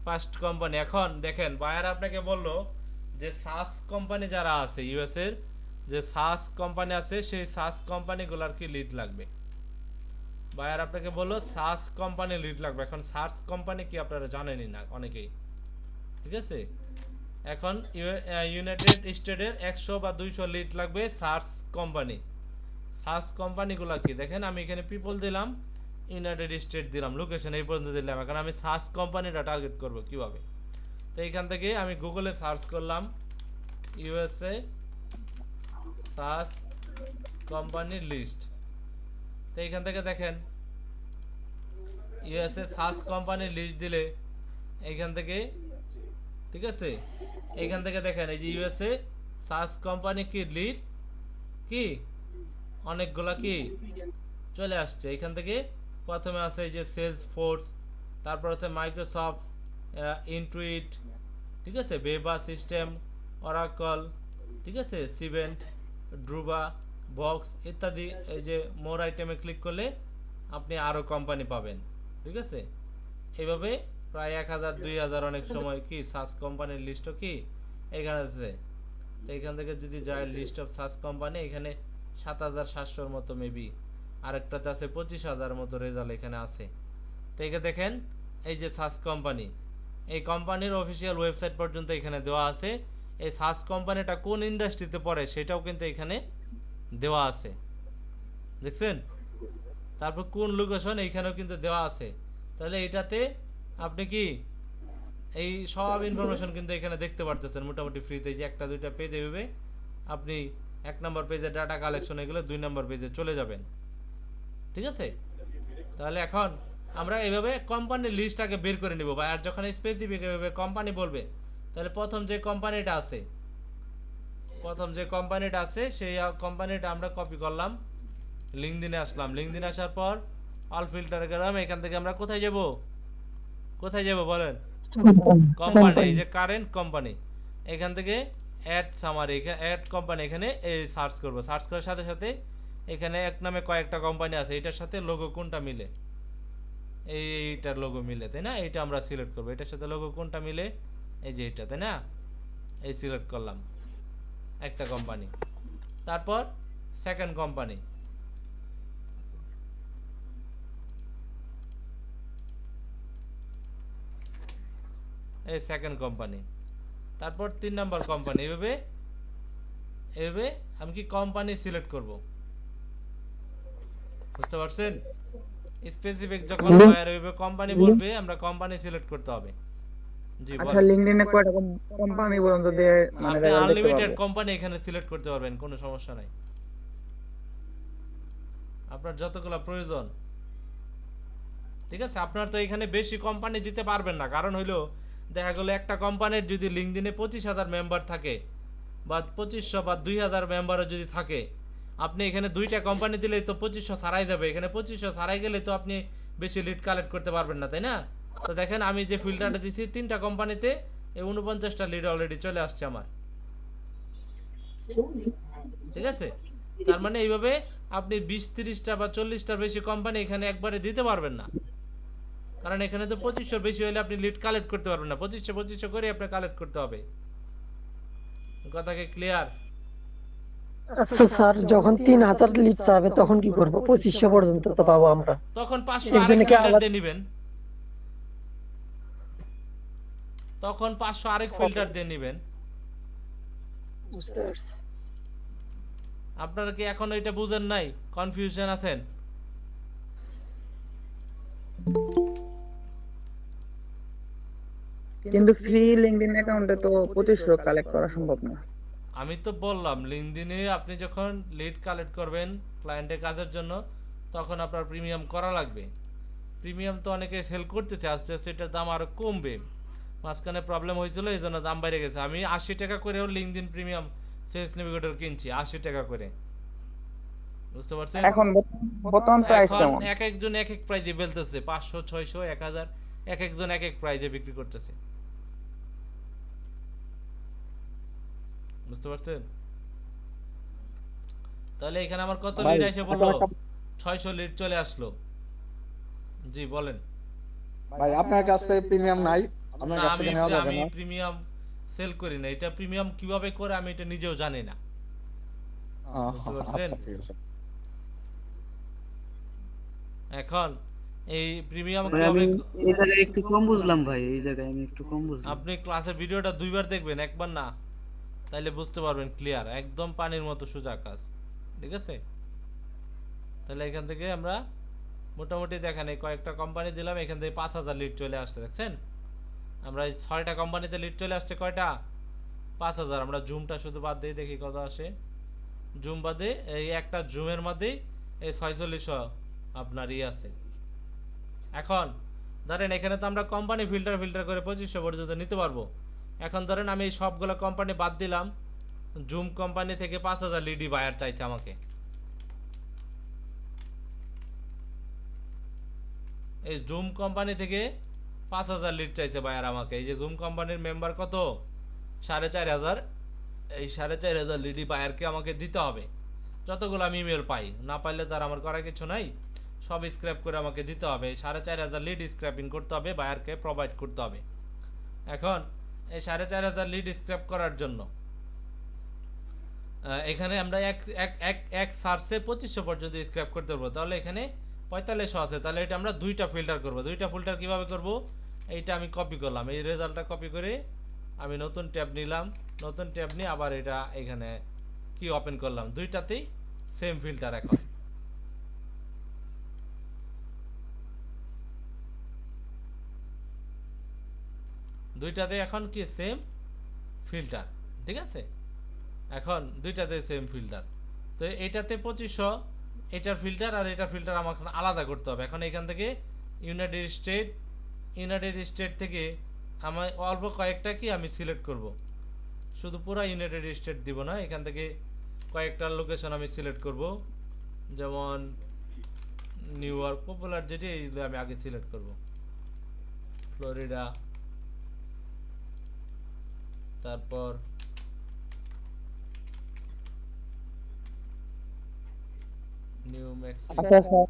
ফার্স্ট কোম্পানি। এখন দেখেন বায়ার আপনাকে বললো যে সাস কোম্পানি যারা আছে ইউএস এর, যে সাস কোম্পানি আছে সেই সাস কোম্পানিগুলোর কি লিড লাগবে। বায়ার আপনাকে বললো সাস কোম্পানি লিড লাগবে। এখন সার্চ কোম্পানি কি আপনারা জানেনই না অনেকেই, ঠিক আছে? এখন ইউনাইটেড স্টেটের 100 বা 200 লিড লাগবে সার্চ কোম্পানি। সার্চ কোম্পানিগুলো কি দেখেন, আমি এখানে পিপল দিলাম, ইউনাইটেড স্টেট দিলাম, লোকেশন এই পর্যন্ত দিলাম। এখন আমি সার্চ কোম্পানিটা টার্গেট করব কিভাবে? তো এইখান থেকে আমি গুগলে সার্চ করলাম ইউএসএ সার্চ কোম্পানি লিস্ট। তো এইখান থেকে দেখেন ইউএসএ সার্চ কোম্পানি লিস্ট দিলে এইখান থেকে, ঠিক আছে, এইখান থেকে দেখেন এই যে ইউএসএ সার্চ কোম্পানি কি লিড কি অনেকগুলা কি চলে আসছে। এখান থেকে প্রথমে আছে এই যে সেলস ফোর্স, তারপর আছে মাইক্রোসফট, ইনটুইট, ঠিক আছে, বেবা সিস্টেম, অরাকল, ঠিক আছে, সিভেন্ট, ড্রুবা, বক্স ইত্যাদি। এই যে মোর আইটেমে ক্লিক করলে আপনি আরও কোম্পানি পাবেন, ঠিক আছে? এইভাবে প্রায় 1000 2000 অনেক সময় কি সার্চ কোম্পানির লিস্টও কি এখানে আছে। তো এখান থেকে যদি যায় লিস্ট অফ সার্চ কোম্পানি, এখানে 7700 মতো মেবি, আরেকটাতে আছে 25000 মতো রেজাল্ট এখানে আছে। তো এখানে দেখেন এই যে সার্চ কোম্পানি, এই কোম্পানির অফিসিয়াল ওয়েবসাইট পর্যন্ত এখানে দেওয়া আছে। এই সার্চ কোম্পানিটা কোন ইন্ডাস্ট্রিতে পড়ে সেটাও কিন্তু এখানে দেওয়া আছে, দেখছেন? তারপর কোন লোকেশন এইখানেও কিন্তু দেওয়া আছে। তাহলে এটাতে আপনি কি এই সব ইনফরমেশন কিন্তু এখানে দেখতে পারতেছেন মোটামুটি ফ্রিতে। যে একটা দুইটা পেজ এভাবে আপনি 1 নম্বর পেজে ডাটা কালেকশন এগুলো 2 নম্বর পেজে চলে যাবেন, ঠিক আছে? তাহলে এখন আমরা এইভাবে কোম্পানির লিস্টটাকে বের করে নিব। বা আর যখন স্পেসিফিক এভাবে কোম্পানি বলবে, তাহলে প্রথম যে কোম্পানিটা আছে সেই কোম্পানিটা আমরা কপি করলাম, লিঙ্কডইনে আসলাম, লিঙ্কডইনে আসার পর অল ফিল্টার গেলাম। এখান থেকে আমরা কোথায় যাব বলেন? কোম্পানি, এই যে কারেন্ট কোম্পানি, এখান থেকে অ্যাড সামারি, অ্যাড কোম্পানি এখানে এই সার্চ করব। সার্চ করার সাথে সাথে এখানে এক নামে কয়েকটা কোম্পানি আছে, এটার সাথে লোগো কোনটা মিলে, এইটার লোগো মিলে, তাই না? এইটা আমরা সিলেক্ট করবো, এটার সাথে লোগো কোনটা মিলে, এই যে এটা, তাই না? এই সিলেক্ট করলাম একটা কোম্পানি। তারপর সেকেন্ড কোম্পানি, এই সেকেন্ড কোম্পানি। তারপর 3 নাম্বার কোম্পানি। এভাবে এভাবে আমি কি কোম্পানি সিলেক্ট করব, বুঝতে পারছেন? স্পেসিফিক যখন বায়ার এভাবে কোম্পানি বলবে, আমরা কোম্পানি সিলেক্ট করতে হবে। জি আচ্ছা, বলেন। লিংকডইনে কয়টা কোম্পানি পর্যন্ত দিয়ে মানে আপনি রেজাল্ট দেখতে আনলিমিটেড পারবো? কোম্পানি এখানে সিলেক্ট করতে পারবেন, কোনো সমস্যা নাই, আপনার যতগুলো প্রয়োজন। ঠিক আছে, আপনার তো এখানে বেশি কোম্পানি দিতে পারবেন না, কারণ হইলো দেখা গেল একটা কোম্পানির যদি লিঙ্কডইনে 25,000 মেম্বার থাকে, বা 2500 বা 2000 মেম্বারও যদি থাকে, আপনি এখানে 2টা কোম্পানি দিলেই তো 2500 ছাড়াই যাবে। এখানে 2500 ছাড়াই গেলে তো আপনি বেশি লিড কালেক্ট করতে পারবেন না, তাই না? তো দেখেন আমি যে ফিল্টারটা দিছি 3টা কোম্পানিতে, এই 49টা লিড অলরেডি চলে আসছে আমার। ঠিক আছে, তার মানে এইভাবে আপনি 20-30টা বা 40টার বেশি কোম্পানি এখানে একবারে দিতে পারবেন না, কারণ এখানে তো 2500 বেশি হলে আপনি লিড কালেক্ট করতে পারবেন না। 2500 করে আপনি কালেক্ট করতে হবে। কথা কি ক্লিয়ার? আচ্ছা স্যার, যখন 3000 লিড চাবে তখন কি করবো? 2500 পর্যন্ত তো পাবো আমরা। তখন 500 এর আরেক জন্য কি ফিল্টার আলাদা? দিয়ে নেবেন, তখন 500 আরেক ফিল্টার দিয়ে নেবেন। বুঝতে পারছি। আপনারা কি এখন এটা বুঝেন নাই, কনফিউশন আছেন? কিন্তু ফ্রি লিংকডইন অ্যাকাউন্টে তো 2500 কালেক্ট করা সম্ভব না। আমি তো বললাম লিঙ্কডইনে আপনি যখন লিড কালেক্ট করবেন ক্লায়েন্টের কাজের জন্য, তখন আপনার প্রিমিয়াম করা লাগবে। প্রিমিয়াম তো অনেকে সেল করতেছে, আস্তে আস্তে এটার দাম আরো কমবে। মাঝখানে প্রবলেম হয়েছিল, এই জন্য দাম বাইরে গেছে। আমি 80 টাকা করেও লিঙ্কডইন প্রিমিয়াম সেলস নেভিগেটর কিনছি, 80 টাকা করে, বুঝতে পারছেন? এখন বর্তমান প্রাইস এখন কেমন? এক একজন এক এক প্রাইজে বলতেছে, 500, 600, 1000, এক একজন এক এক প্রাইজে বিক্রি করতেছে, বুঝতে পারছেন? তাহলে এখানে আমার কত লিড এসে বললো? 600 লিড চলে আসলো। জি বলেন। ভাই আপনার কাছ থেকে প্রিমিয়াম নাই, আপনার না, কাছ থেকে নেওয়া যাবে আমি না? প্রিমিয়াম সেল করি না। এটা প্রিমিয়াম কিভাবে করে আমি এটা নিজেও জানি না, বুঝতে পারছেন? আচ্ছা ঠিক আছে। এখন এই প্রিমিয়াম ভাই আমি এই জায়গায় একটু কম বুঝলাম ভাই, এই জায়গায় আমি একটু কম বুঝলাম। আপনি ক্লাসের ভিডিওটা 2বার দেখবেন, একবার না, তাইলে বুঝতে পারবেন ক্লিয়ার, একদম পানির মতো সোজা কাজ। ঠিক আছে, তাহলে এখান থেকে আমরা মোটামুটি দেখেন এই কয়েকটা কোম্পানি দিলাম, এখান থেকে 5000 লিড চলে আসছে, দেখছেন? আমরা এই 6টা কোম্পানিতে লিড চলে আসছে কয়টা? 5000। আমরা জুমটা শুধু বাদ দিয়ে দেখি কত আসে। জুম বাদে এই একটা জুমের মধ্যে এই 4600 আপনার আছে। এখন ধরেন এখানে তো আমরা কোম্পানি ফিল্টার করে 2500 পর্যন্ত নিতে পারবো। এখন ধরেন আমি এই সবগুলো কোম্পানি বাদ দিলাম, জুম কোম্পানি থেকে 5000 লিডি বায়ার চাইছে আমাকে। এই জুম কোম্পানি থেকে 5000 লিড চাইছে বায়ার আমাকে। এই যে জুম কোম্পানির মেম্বার কত? 4500। এই 4500 লিডি বায়ারকে আমাকে দিতে হবে। যতগুলো আমি ইমেল পাই, না পাইলে তার আমার করার কিছু নাই, সব স্ক্র্যাপ করে আমাকে দিতে হবে। 4500 লিড স্ক্র্যাপিং করতে হবে, বায়ারকে প্রোভাইড করতে হবে। এখন এই 4500 লিড স্ক্র্যাপ করার জন্য এখানে আমরা এক সার্চে 2500 পর্যন্ত স্ক্র্যাপ করতে পারবো। তাহলে এখানে 4500 আছে, তাহলে এটা আমরা 2টা ফিল্টার করব। 2টা ফিল্টার কিভাবে করব? এইটা আমি কপি করলাম, এই রেজাল্টটা কপি করে আমি নতুন ট্যাব নিলাম, নতুন ট্যাব নিয়ে আবার এটা এখানে কি ওপেন করলাম, 2টাতেই সেম ফিল্টার। এখন দুইটাতে এখন কি সেম ফিল্টার, ঠিক আছে? এখন দুইটাতে সেম ফিল্টার, তো এটাতে 2500, এটার ফিল্টার আর এটার ফিল্টার আমাকে আলাদা করতে হবে। এখন এখান থেকে ইউনাইটেড স্টেট থেকে আমার অল্প কয়েকটা কি আমি সিলেক্ট করব, শুধু পুরো ইউনাইটেড স্টেট দিব না, এখান থেকে কয়েকটা লোকেশন আমি সিলেক্ট করব, যেমন নিউ ইয়র্ক, পপুলার যেটি আমি আগে সিলেক্ট করব, ফ্লোরিডা, তারপর নিউ মেক্সিকো। আচ্ছা স্যার,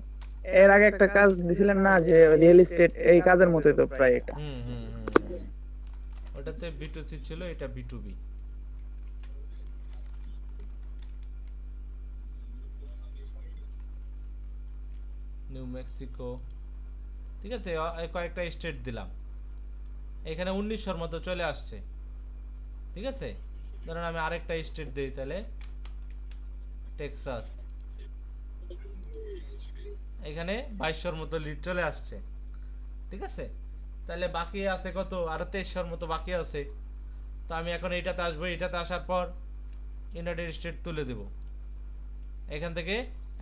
এর আগে একটা কাজ দিছিলেন না যে রিয়েল এস্টেট, এই কাজের মতোই তো প্রায় এটা। হুম হুম হুম হুম। ওটাতে B2C ছিল, এটা B2B। নিউ মেক্সিকো, ঠিক আছে, এই কয়েকটা স্টেট দিলাম। এখানে 1900 মতো চলে আসছে, ঠিক আছে। ধরেন আমি আরেকটা স্টেট দিই, তাহলে টেক্সাস, এখানে 2200 মতো লিড চলে আসছে, ঠিক আছে। তাহলে বাকি আছে কত, আরো 2300 মতো বাকি আছে। তো আমি এখন এইটাতে আসবো, এটাতে আসার পর ইউনাইটেড স্টেট তুলে দেব এখান থেকে।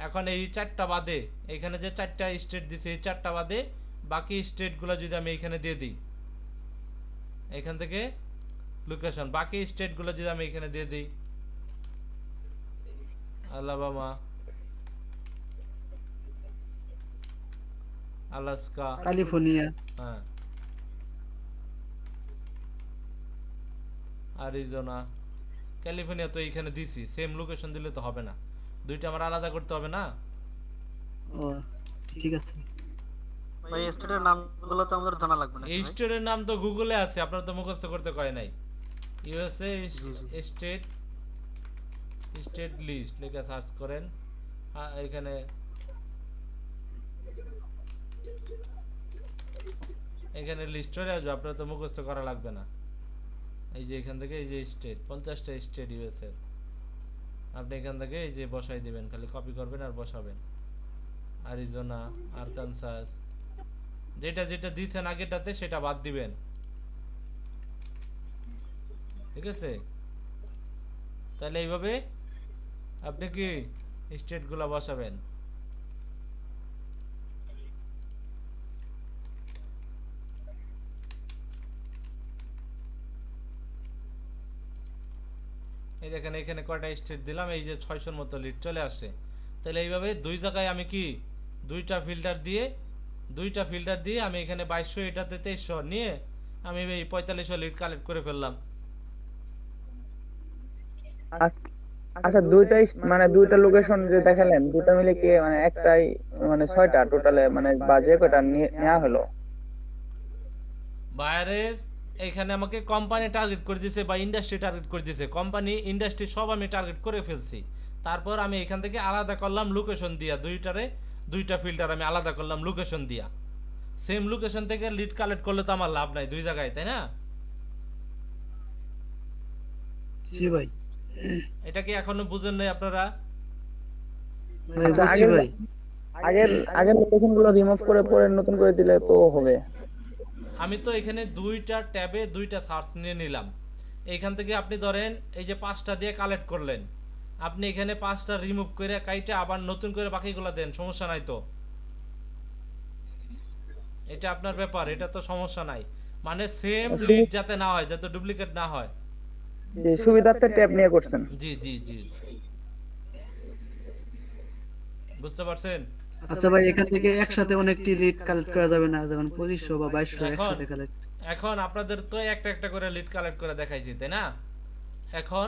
এখন এই 4টা বাদে, এখানে যে 4টা স্টেট দিছে, এই 4টা বাদে বাকি স্টেটগুলো যদি আমি এখানে দিয়ে দিই, এখান থেকে লোকেশন, বাকি স্টেটগুলো যদি আমি এখানে দিয়ে দিই, আলাবামা, আলাস্কা, ক্যালিফোর্নিয়া, হ্যাঁ, আরিজোনা, ক্যালিফোর্নিয়া তো এইখানে দিছি, সেম লোকেশন দিলে তো হবে না, দুইটা আমার আলাদা করতে হবে না। ও ঠিক আছে। ভাই স্টেটের নামগুলো তো আমাদের জানা লাগবে না এই স্টেটের নাম তো গুগলে আছে, আপনারা তো মুখস্থ করতে কয় নাই। ইউএসএ স্টেট, স্টেট লিস্ট লিখে সার্চ করেন, এখানে এখানে লিস্ট চলে আসবে, আপনার তো মুখস্থ করা লাগবে না। এই যে এখান থেকে এই যে স্টেট, 50টা স্টেট ইউএসএ, আপনি এখান থেকে এই যে বসাই দিবেন, খালি কপি করবেন আর বসাবেন। আরিজোনা, আরকানসাস, যেটা যেটা দিয়েছেন আগেটাতে সেটা বাদ দিবেন, ঠিক আছে। তাহলে এইভাবে আপনি কি স্টেটগুলো বসাবেন। এই দেখেন এখানে কয়টা স্টেট দিলাম, এই যে 600 মতো লিড চলে আসে। তাহলে এইভাবে দুই জায়গায় আমি কি দুইটা ফিল্টার দিয়ে আমি এখানে 2200, এটাতে 2300 নিয়ে আমি এই 4500 লিড কালেক্ট করে ফেললাম। আচ্ছা, মানে দুইটা লোকেশন যে দেখালেন, দুটো মিলে কি মানে একটাই, মানে 6টা টোটালে, মানে বাজে কয়টা নেওয়া হলো? বাইরের এখানে আমাকে কোম্পানি টার্গেট করে দিয়েছে বা ইন্ডাস্ট্রি টার্গেট করে দিয়েছে, কোম্পানি ইন্ডাস্ট্রি সব আমি টার্গেট করে ফেলছি। তারপর আমি এখান থেকে আলাদা করলাম লোকেশন দিয়া, দুইটা ফিল্টার আমি আলাদা করলাম লোকেশন দিয়া। সেম লোকেশন থেকে লিড কালেক্ট করলে তো আমার লাভ নাই দুই জায়গায়, তাই না? জি ভাই। এটা কি এখনো বুঝেন নাই আপনারা? ভাই বুঝছি ভাই। আগের লোকেশন গুলো রিমুভ করে পরে নতুন করে দিলে তো হবে। আমি তো এখানে দুইটা ট্যাবে দুইটা সার্চ নিয়ে নিলাম। এইখান থেকে আপনি ধরেন এই যে 5টা দিয়ে কালেক্ট করলেন, আপনি এখানে 5টা রিমুভ করে কাইটা আবার নতুন করে বাকিগুলো দেন, সমস্যা নাই তো। এটা আপনার ব্যাপার, এটা তো সমস্যা নাই। মানে সেম লিড যাতে না হয়, যাতে ডুপ্লিকেট না হয়। যে সুবিধার্থে ট্যাব নিয়ে করছেন। জি জি জি, বুঝতে পারছেন? আচ্ছা ভাই, এখান থেকে একসাথে অনেকটি লিড কালেক্ট করা যাবে না, যেমন 2500 বা 2200 একসাথে কালেক্ট? এখন আপনাদের তো একটা একটা করে লিড কালেক্ট করে দেখাইছি, তাই না? এখন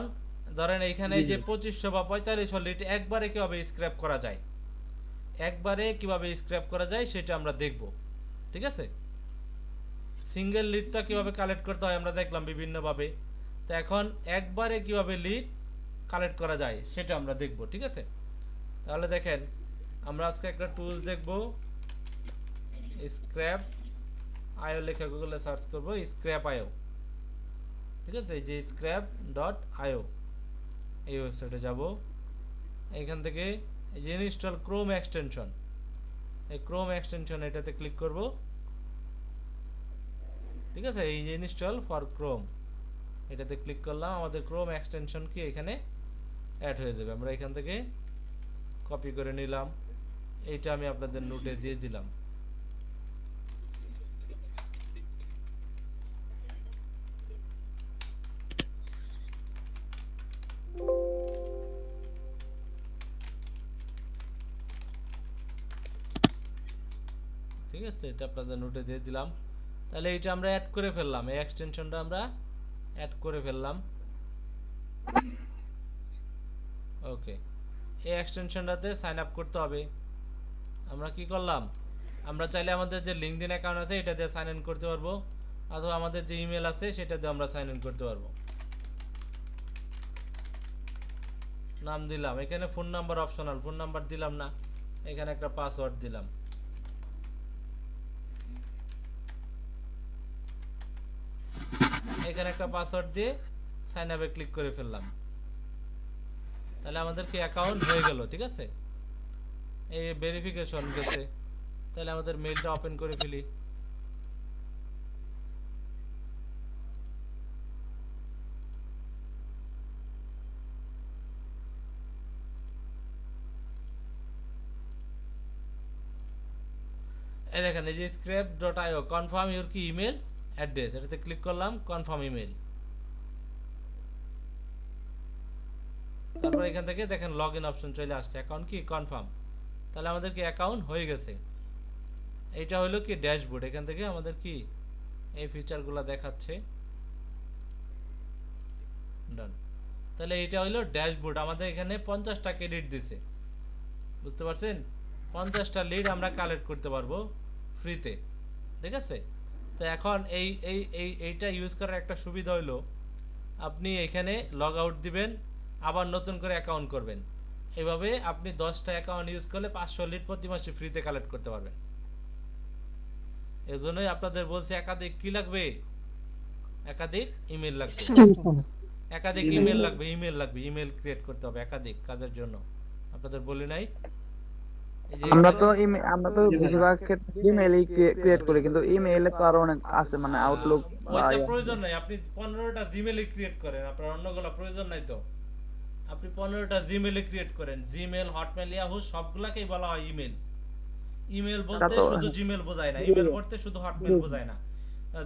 ধরেন এইখানে যে 2500 বা 4500 লিড একবারে কিভাবে স্ক্র্যাপ করা যায়, সেটা আমরা দেখব, ঠিক আছে। সিঙ্গেল লিডটা কিভাবে কালেক্ট করতে হয় আমরা দেখলাম বিভিন্ন ভাবে। তো এখন একবারে কিভাবে লিড কালেক্ট করা যায় সেটা আমরা দেখব, ঠিক আছে। তাহলে দেখেন, আমরা আজকে একটা টুলস দেখব, স্ক্র্যাপ আইও লেখা গুগলে সার্চ করব, স্ক্র্যাপ আইও, ঠিক আছে। এই যে scrap.io, এই ওয়েবসাইটে যাব। এখান থেকে এই যে ইনস্টল ক্রোম এক্সটেনশন, এই ক্রোম এক্সটেনশন এটাতে ক্লিক করব, ঠিক আছে। এই যে ইনস্টল ফর ক্রোম, এটাতে ক্লিক করলাম, আমাদের ক্রোম এক্সটেনশন কি এখানে অ্যাড হয়ে যাবে। আমরা এখান থেকে কপি করে নিলাম, এইটা আমি আপনাদের নোটে দিয়ে দিলাম। ঠিক আছে, এটা আপনাদের নোটে দিয়ে দিলাম। তাহলে এটা আমরা অ্যাড করে ফেললাম, এই এক্সটেনশনটা আমরা অ্যাড করে ফেললাম। ওকে, এই এক্সটেনশনটাতে সাইন আপ করতে হবে। আমরা কি করলাম, আমরা চাইলে আমাদের যে লিঙ্কডইন অ্যাকাউন্ট আছে এটা দিয়ে সাইন ইন করতে পারবো, অথবা আমাদের যে ইমেল আছে সেটা দিয়ে আমরা সাইন ইন করতে পারবো। নাম দিলাম, এখানে phone number optional, phone number দিলাম না, এখানে একটা পাসওয়ার্ড দিলাম। এখানে একটা পাসওয়ার্ড দিয়ে সাইন আপে ক্লিক করে ফেললাম, তাহলে আমাদের কি অ্যাকাউন্ট হয়ে গেল। ঠিক আছে, এই ভেরিফিকেশন গেছে, তাহলে আমাদের মেইলটা ওপেন করে ফেলি। এই দেখেন, এই যে scrap.io কনফার্ম ইউর কি ইমেল অ্যাড্রেস, এটাতে ক্লিক করলাম, কনফার্ম ইমেল। তারপর এখান থেকে দেখেন লগইন অপশন চলে আসছে, অ্যাকাউন্ট কি কনফার্ম, তাহলে আমাদের কি অ্যাকাউন্ট হয়ে গেছে। এইটা হলো কি ড্যাশবোর্ড, এখান থেকে আমাদের কি এই ফিচারগুলো দেখাচ্ছে। ডান, তাহলে এইটা হলো ড্যাশবোর্ড। আমাদের এখানে 50টা ক্রেডিট দিছে, বুঝতে পারছেন? 50টা লিড আমরা কালেক্ট করতে পারবো ফ্রিতে। ঠিক আছে, তো এখন এইটা ইউজ করার একটা সুবিধা হলো, আপনি এখানে লগ আউট দিবেন, আবার নতুন করে অ্যাকাউন্ট করবেন, এভাবে আপনি 10টা অ্যাকাউন্ট ইউজ করলে 500 লিড প্রতি মাসে ফ্রিতে কালেক্ট করতে পারবেন। এজন্যই আপনাদের বলছি একাধিক কি লাগবে, একাধিক ইমেল লাগবে, একাধিক ইমেল লাগবে, ইমেল ক্রিয়েট করতে হবে একাধিক কাজের জন্য। আপনাদের বলি নাই? আমরা তো বেশিরভাগ ক্ষেত্রে ইমেইলই ক্রিয়েট করি, কিন্তু ইমেইলে তো আরো অনেক আছে, মানে আউটলুক ওইটা প্রয়োজন নাই, আপনি 15টা জিমেইল ক্রিয়েট করেন, আপনার অন্যগুলো প্রয়োজন নাই। তো আপনি 15টা জিমেইল ক্রিয়েট করেন, জিমেইল, হটমেইল, ইয়াহু সবগুলাকেই বলা হয় ইমেল। ইমেল বলতে শুধু জিমেইল বোঝায় না, ইমেল পড়তে শুধু হটমেইল বোঝায় না,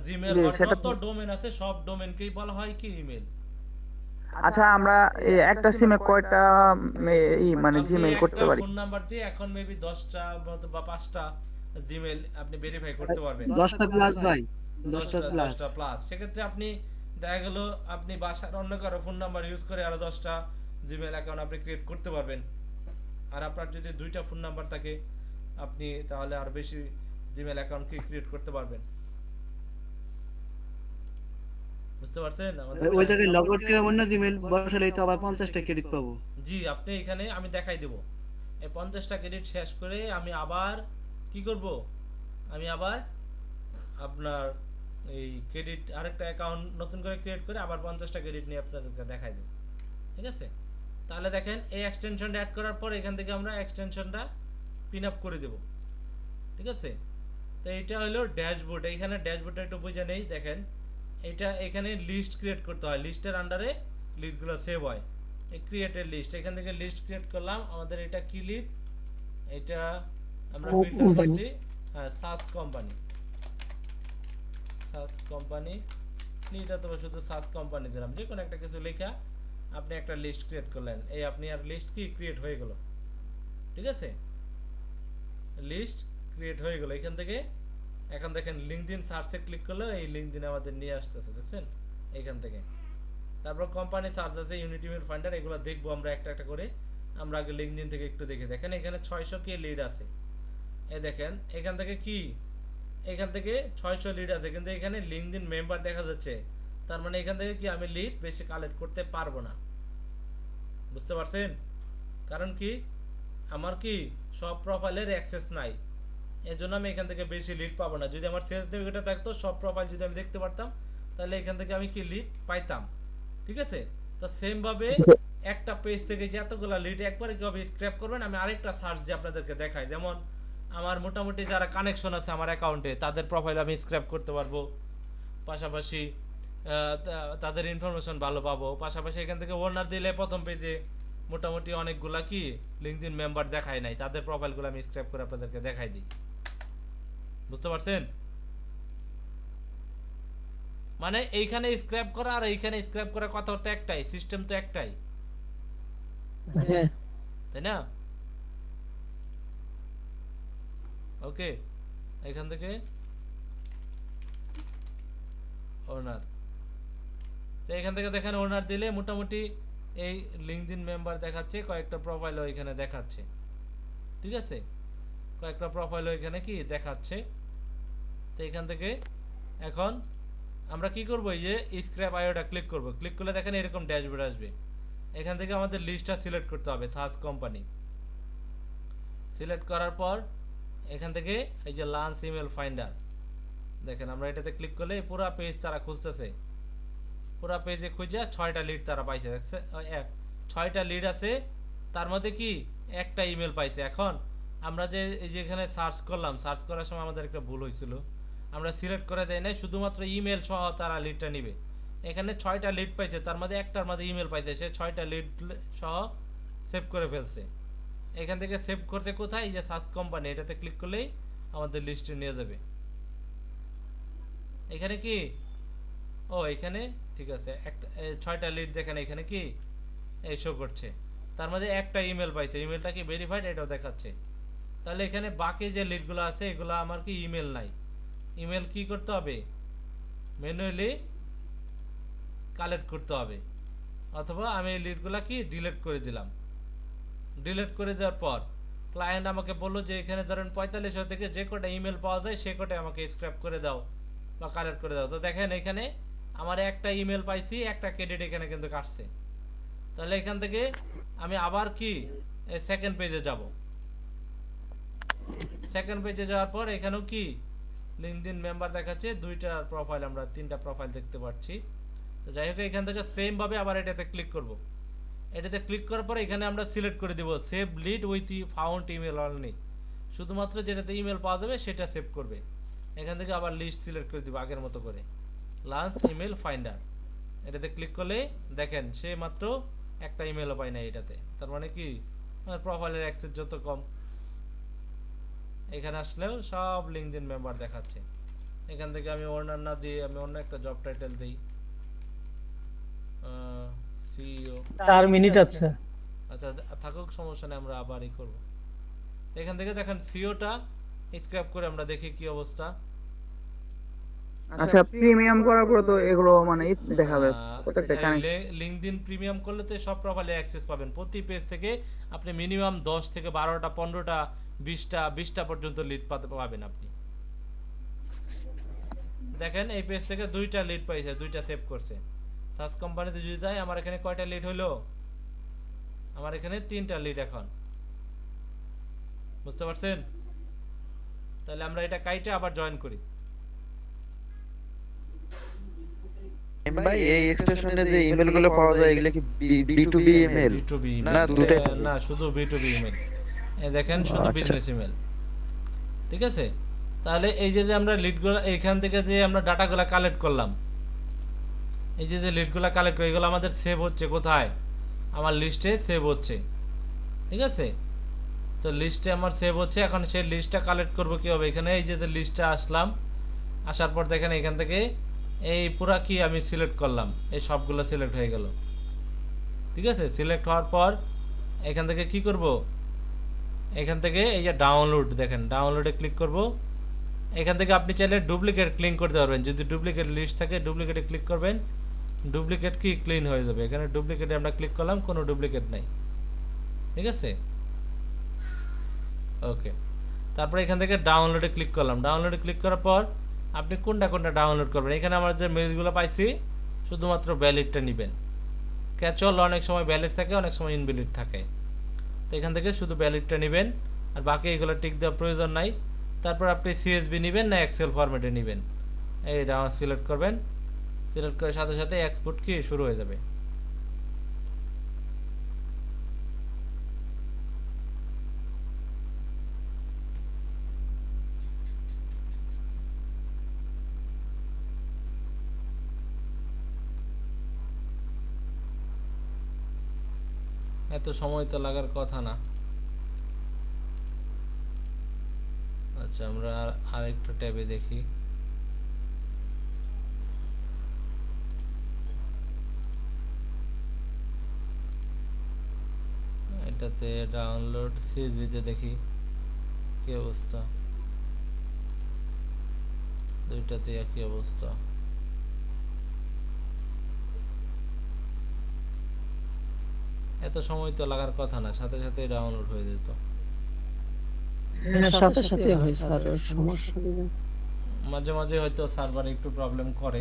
জিমেইল যত ডোমেন আছে সব ডোমেনকেই বলা হয় কি ইমেল। আচ্ছা, আমরা একটা সিমে কয়টা মানে জিমেইল করতে পারি? ফোন নাম্বার দিয়ে এখন মেবি 10টা বা 5টা জিমেইল আপনি ভেরিফাই করতে পারবেন। 10টা প্লাস ভাই, 10টা প্লাস। সেক্ষেত্রে আপনি দেখা গেল আপনি বাসার অন্য কারো ফোন নাম্বার ইউজ করে আরো 10টা জিমেইল অ্যাকাউন্ট আপনি ক্রিয়েট করতে পারবেন। আর আপনার যদি 2টা ফোন নাম্বার থাকে আপনি তাহলে আরো বেশি জিমেইল অ্যাকাউন্ট ক্রিয়েট করতে পারবেন। বুঝতে পারছেন? ওই জায়গায় লগ আউট করে অন্য জিমেইল বসালেই তো আবার 50টা ক্রেডিট পাবো। জি, আপনি এখানে আমি দেখাই দেব, এই 50টা ক্রেডিট শেষ করে আমি আবার কি করব, আমি আবার আপনার এই ক্রেডিট আরেকটা অ্যাকাউন্ট নতুন করে ক্রিয়েট করে আবার 50টা ক্রেডিট নিয়ে আপনাদেরকে দেখাই দেব। ঠিক আছে, তাহলে দেখেন এই এক্সটেনশনটা অ্যাড করার পর এখান থেকে আমরা এক্সটেনশনটা পিন আপ করে দেব। ঠিক আছে, তো এইটা হলো ড্যাশবোর্ড। এইখানে ড্যাশবোর্ডটা একটু বুঝে নেই, দেখেন এটা এখানে লিস্ট ক্রিয়েট করতে হয়, লিস্টের আন্ডারে লিস্টগুলো সেভ হয়। এই ক্রিয়েটের লিস্ট, এখান থেকে লিস্ট ক্রিয়েট করলাম, আমাদের এটা কি লিড, এটা আমরা ফিল্টার করছি সাস কোম্পানি, লিড অথবা শুধু সাস কোম্পানি দিলাম, যে কোনো একটা কিছু লেখা আপনি একটা লিস্ট ক্রিয়েট করলেন, এই আপনি আর লিস্ট কি ক্রিয়েট হয়ে গেল। ঠিক আছে, লিস্ট ক্রিয়েট হয়ে গেল। এখান থেকে এখন দেখেন লিঙ্কডইন সার্চে ক্লিক করলে এই লিঙ্কডইন আমাদের নিয়ে আসতেছে, দেখছেন এইখান থেকে। তারপর কোম্পানি সার্চ আছে, ইউনিটি মেল ফাইন্ডার, এগুলো দেখবো আমরা একটা একটা করে। আমরা আগে লিঙ্কডইন থেকে একটু দেখে, দেখেন এখানে 600 কে লিড আছে, এই দেখেন এখান থেকে কি, এখান থেকে 600 লিড আছে, কিন্তু এখানে লিঙ্কডইন মেম্বার দেখা যাচ্ছে, তার মানে এখান থেকে কি আমি লিড বেশি কালেক্ট করতে পারবো না। বুঝতে পারছেন? কারণ কি আমার কি সব প্রোফাইলের অ্যাক্সেস নাই, এজন্য আমি এখান থেকে বেশি লিড পাবো না। যদি আমার সেলস নেভিগেটর থাকতো, সব প্রোফাইল যদি আমি দেখতে পারতাম, তাহলে এখান থেকে আমি কি লিড পাইতাম। ঠিক আছে, তো সেম ভাবে একটা পেজ থেকে যতগুলো লিড একবারে কিভাবে স্ক্র্যাপ করবেন আমি আরেকটা সার্চ দিয়ে আপনাদেরকে দেখাই। যেমন আমার মোটামুটি যারা কানেকশন আছে আমার অ্যাকাউন্টে তাদের প্রোফাইল আমি স্ক্র্যাপ করতে পারবো, পাশাপাশি তাদের ইনফরমেশন ভালো পাবো। পাশাপাশি এখান থেকে ওনার দিলে প্রথম পেজে মোটামুটি অনেকগুলা কি লিঙ্কডইন মেম্বার দেখায় নাই, তাদের প্রোফাইলগুলো আমি স্ক্র্যাপ করে আপনাদেরকে দেখাই দিই। বুঝতে পারছেন? মানে এইখানে স্ক্র্যাপ করা আর এইখানে স্ক্র্যাপ করা কথা তো একটাই, সিস্টেম তো একটাই, তাই না? ওকে, এখান থেকে ওনার, তো এখান থেকে দেখেন ওনার দিলে মোটামুটি এই লিঙ্কডইন মেম্বার দেখাচ্ছে, কয়েকটা প্রোফাইলও এখানে দেখাচ্ছে। ঠিক আছে, কয়েকটা প্রোফাইল এখানে কি দেখাচ্ছে। তো এখান থেকে এখন আমরা কি করব, এই যে স্ক্র্যাপ আইওটা ক্লিক করব। ক্লিক করলে দেখেন এরকম ড্যাশবোর্ড আসবে। এখান থেকে আমাদের লিস্টটা সিলেক্ট করতে হবে, সার্চ কোম্পানি সিলেক্ট করার পর এখান থেকে এই যে লঞ্চ ইমেল ফাইন্ডার দেখেন, আমরা এটাতে ক্লিক করলে পুরো পেজ তারা খুঁজতেছে। পুরো পেজে খুঁজে 6টা লিড তারা পাইছে, দেখছে 6টা লিড আছে, তার মধ্যে কি একটা ইমেল পাইছে। এখন আমরা যে এই যে এখানে সার্চ করলাম, সার্চ করার সময় আমাদের একটা ভুল হয়েছিল, আমরা সিলেক্ট করে দেই নাই, শুধুমাত্র ইমেল সহ তারা লিডটা নিবে। এখানে 6টা লিড পাইছে, তার মধ্যে একটার মধ্যে ইমেল পাইছে, সে 6টা লিড সহ সেভ করে ফেলছে। এখান থেকে সেভ করছে কোথায়, এই যে সার্চ কোম্পানি, এটাতে ক্লিক করলেই আমাদের লিস্টে নিয়ে যাবে। এখানে কি এখানে ঠিক আছে, একটা 6টা লিড দেখেন এখানে কি এই শো করছে, তার মধ্যে একটা ইমেল পাইছে, ইমেলটা কি ভেরিফাইড এটাও দেখাচ্ছে। তাহলে এখানে বাকি যে লিডগুলো আছে এগুলো আমার কি ইমেল নাই, ইমেল কি করতে হবে, ম্যানুয়ালি কালেক্ট করতে হবে, অথবা আমি এই লিডগুলো কি ডিলিট করে দিলাম। ডিলিট করে দেওয়ার পর ক্লায়েন্ট আমাকে বললো যে এখানে ধরেন 4500 থেকে যে কটা ইমেল পাওয়া যায় সে কটা আমাকে স্ক্র্যাপ করে দাও বা কালেক্ট করে দাও। তো দেখেন এখানে আমার একটা ইমেল পাইছি, একটা ক্রেডিট এখানে কিন্তু কাটছে। তাহলে এখান থেকে আমি আবার কি সেকেন্ড পেজে যাব। সেকেন্ড পেজে যাওয়ার পর এখানেও কি লিঙ্কডইন মেম্বার দেখাচ্ছে, 2টা প্রোফাইল, আমরা 3টা প্রোফাইল দেখতে পাচ্ছি। তো যাই হোক এখান থেকে সেম ভাবে আবার এটাতে ক্লিক করব। এটাতে ক্লিক করার পর এখানে আমরা সিলেক্ট করে দেব save lead with found email only, শুধুমাত্র যেটাতে ইমেল পাওয়া যাবে সেটা সেভ করবে। এখান থেকে আবার লিস্ট সিলেক্ট করে দিব আগের মতো করে, লঞ্চ ইমেল ফাইন্ডার, এটাতে ক্লিক করলে দেখেন সে মাত্র একটা ইমেলও পায় না এটাতে। তার মানে কি আমার প্রোফাইলের অ্যাক্সেস যত কম, এখানে আসলেও সব লিঙ্কডইন মেম্বার দেখাচ্ছে। এখান থেকে আমি ওনার না দিয়ে আমি অন্য একটা জব টাইটেল দিই, সিইও। 4 মিনিট আছে। আচ্ছা থাকুক, সমস্যা নেই, আমরা আবারই করব। এখান থেকে দেখেন সিইওটা স্ক্র্যাপ করে আমরা দেখি কি অবস্থা। আচ্ছা প্রিমিয়াম করার পরে তো এগুলো মানে দেখাবে প্রত্যেকটা কানেক্ট। লিঙ্কডইন প্রিমিয়াম করলে তো সব প্রোফাইলে অ্যাক্সেস পাবেন। প্রতি পেজ থেকে আপনি মিনিমাম 10 থেকে 12টা 15টা 20টা পর্যন্ত লিড পাবেন আপনি। দেখেন এই পেজ থেকে 2টা লিড পাইছে, 2টা সেভ করছে। সার্চ কোম্পানিতে যদি যাই আমার এখানে কয়টা লিড হলো, আমার এখানে 3টা লিড এখন, বুঝতে পারছেন? তাহলে আমরা এটা কাইটে আবার জয়েন করি। ভাই এই এক্সটেনশনে যে ইমেলগুলো পাওয়া যায় এগুলো কি B2B ইমেল না দুটোই? না শুধু B2B ইমেল। এই দেখেন শুধু বিজনেস ইমেল, ঠিক আছে? তাহলে এই যে আমরা লিডগুলো এখান থেকে যে আমরা ডাটাগুলো কালেক্ট করলাম, এই যে লিডগুলো কালেক্ট করে এগুলো আমাদের সেভ হচ্ছে কোথায়, আমার লিস্টে সেভ হচ্ছে, ঠিক আছে? তো লিস্টে আমার সেভ হচ্ছে। এখন সেই লিস্টটা কালেক্ট করব কিভাবে, এখানে এই যে লিস্টে আসলাম, আসার পর দেখেন এখান থেকে এই পুরা কি আমি সিলেক্ট করলাম, এই সবগুলো সিলেক্ট হয়ে গেল, ঠিক আছে? সিলেক্ট হওয়ার পর এখান থেকে কি করব, এখান থেকে এই যে ডাউনলোড, দেখেন ডাউনলোডে ক্লিক করব। এখান থেকে আপনি চাইলে ডুপ্লিকেট ক্লিন করতে পারবেন, যদি ডুপ্লিকেট লিস্ট থাকে ডুপ্লিকেটে ক্লিক করবেন, ডুপ্লিকেট কি ক্লিন হয়ে যাবে। এখানে ডুপ্লিকেটে আমরা ক্লিক করলাম, কোনো ডুপ্লিকেট নাই, ঠিক আছে? ওকে, তারপরে এখান থেকে ডাউনলোডে ক্লিক করলাম। ডাউনলোডে ক্লিক করার পর আপনি কোনটা কোনটা ডাউনলোড করবেন, এখানে আমরা যে মেলগুলো পাইছি শুধুমাত্র ভ্যালিডটা নেবেন। ক্যাচল অনেক সময় ভ্যালিড থাকে, অনেক সময় ইনভ্যালিড থাকে, তো এখান থেকে শুধু ভ্যালিডটা নেবেন, আর বাকি এগুলো টিক দেওয়ার প্রয়োজন নাই। তারপর আপনি সিএসভি নেবেন না এক্সেল ফরম্যাটে নেবেন, এইটা সিলেক্ট করবেন। সিলেক্ট করার সাথে সাথে এক্সপোর্ট কি শুরু হয়ে যাবে। এত সময় তো লাগার কথা না। আচ্ছা আমরা আরেকটু ট্যাবে দেখি। এটাতে ডাউনলোড সিএসভি তে দেখি কি অবস্থা, দুইটাতে একই অবস্থা। এত সময় তো লাগার কথা না, সাথে সাথে ডাউনলোড হয়ে যেত। হ্যাঁ, সাথে সাথে হয় স্যার, সমস্যা নেই। মাঝে মাঝে হয়তো সার্ভারে একটু প্রবলেম করে,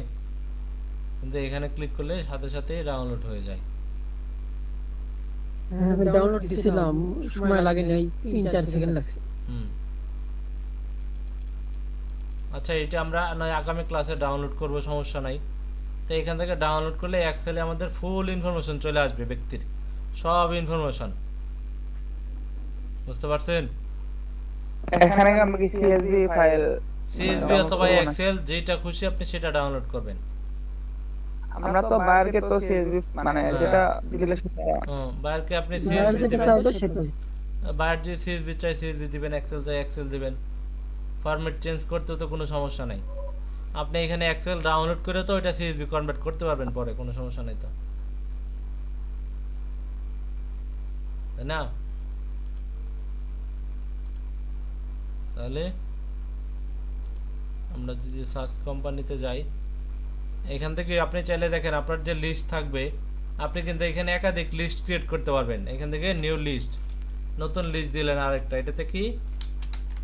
কিন্তু এখানে ক্লিক করলে সাথে সাথে ডাউনলোড হয়ে যায়। হ্যাঁ, আমি ডাউনলোড দিছিলাম, সময় লাগে নাই, 3-4 সেকেন্ড লাগছে। হুম, আচ্ছা এটা আমরা নয় আগামী ক্লাসে ডাউনলোড করব, সমস্যা নাই। তো এখান থেকে ডাউনলোড করলে এক্সেলে আমাদের ফুল ইনফরমেশন চলে আসবে, ব্যক্তির সব ইনফরমেশন। বুঝতে পারছেন? এখানে কি আমরা কি সিএসভি ফাইল সিএসভি অথবা এক্সেল যেটা খুশি আপনি সেটা ডাউনলোড করবেন। আমরা তো বাইরেকে তো সিএসভি মানে যেটা দিলে সেটা বাইরকে আপনি বাইরে সিএসভি থেকে দিবেন, চাও তো সেটাই। বাইরে যে সিএসভি চাই সিএসভি দিবেন, এক্সেল চাই এক্সেল দিবেন। ফরম্যাট চেঞ্জ করতে তো কোনো সমস্যা নাই। আপনি এখানে এক্সেল ডাউনলোড করে তো ওটা সিএসভি কনভার্ট করতে পারবেন পরে, কোনো সমস্যা নাই তো, তাই না? তাহলে আমরা যদি সার্চ কোম্পানিতে যাই, এখান থেকে আপনি চাইলে দেখেন আপনার যে লিস্ট থাকবে, আপনি কিন্তু এখানে একাধিক লিস্ট ক্রিয়েট করতে পারবেন। এখান থেকে নিউ লিস্ট, নতুন লিস্ট দিলেন আরেকটা, এটাতে কি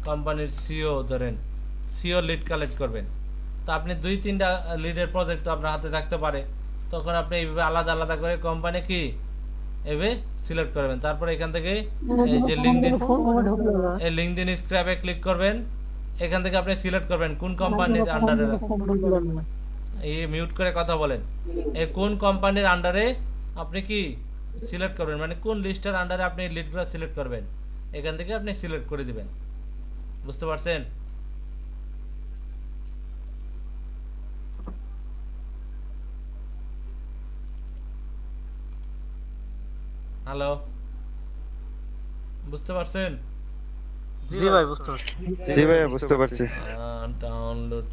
কোম্পানির সিও ধরেন, সিও লিড কালেক্ট করবেন। তো আপনি 2-3টা লিডের প্রজেক্ট তো আপনার হাতে থাকতে পারে, তখন আপনি এইভাবে আলাদা আলাদা করে কোম্পানি কি এভাবে সিলেক্ট করবেন। তারপর এখান থেকে এই যে লিঙ্কডইন, এই লিঙ্কডইন স্ক্র্যাপে ক্লিক করবেন। এখান থেকে আপনি সিলেক্ট করবেন কোন কোম্পানির আন্ডারে, এই মিউট করে কথা বলেন, এই কোন কোম্পানির আন্ডারে আপনি কি সিলেক্ট করবেন, মানে কোন লিস্টের আন্ডারে আপনি লিডগুলো সিলেক্ট করবেন, এখান থেকে আপনি সিলেক্ট করে দিবেন। বুঝতে পারছেন? হ্যালো, বুঝতে পারছেন? জি ভাই বুঝতে পারছি। জি ভাইয়া বুঝতে পারছি। ডাউনলোড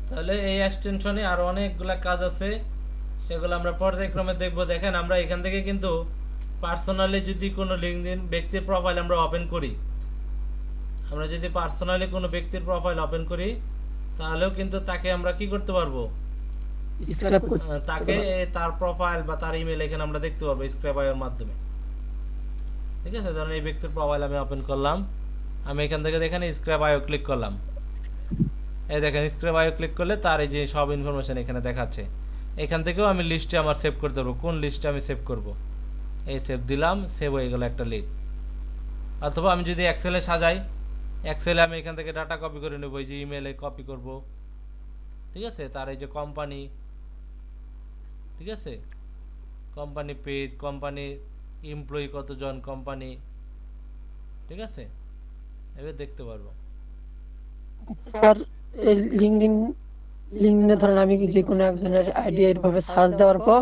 তাহলে এই এক্সটেনশনে আরো অনেকগুলা কাজ আছে, সেগুলো আমরা পর্যায়ক্রমে দেখব। দেখেন আমরা এখান থেকে কিন্তু পার্সোনালি যদি কোনো লিঙ্কডইন ব্যক্তির প্রোফাইল আমরা ওপেন করি, আমরা যদি পার্সোনালি কোনো ব্যক্তির প্রোফাইল ওপেন করি, তাহলেও কিন্তু তাকে আমরা কি করতে পারবো, তাকে তার প্রোফাইল বা তার ইমেল এখানে আমরা দেখতে পারবো স্ক্র্যাপ আইওর মাধ্যমে। ঠিক আছে, ধরুন এই ব্যক্তির প্রোফাইল আমি ওপেন করলাম, আমি এখান থেকে দেখেন স্ক্র্যাপ আইও ক্লিক করলাম, এই দেখেন স্ক্র্যাপ আইও ক্লিক করলে তার এই যে সব ইনফরমেশন এখানে দেখাচ্ছে। এখান থেকেও আমি লিস্টে আমার সেভ করতে পারবো, কোন লিস্টে আমি সেভ করব, এই সেভ দিলাম, সেভ হয়ে গেল একটা লিড। অথবা আমি যদি এক্সেলে সাজাই, এক্সেলে আমি এখান থেকে ডাটা কপি করে নেব, এই যে ইমেলে কপি করব। ঠিক আছে, তার এই যে কোম্পানি, ঠিক আছে, কোম্পানি পেজ, কোম্পানি এমপ্লয়ি কতজন, কোম্পানি, ঠিক আছে, এবার দেখতে পারবো। স্যার লিঙ্কডইনে ধরেন আমি যে কোনো একজনের আইডি এভাবে সার্চ দেওয়ার পর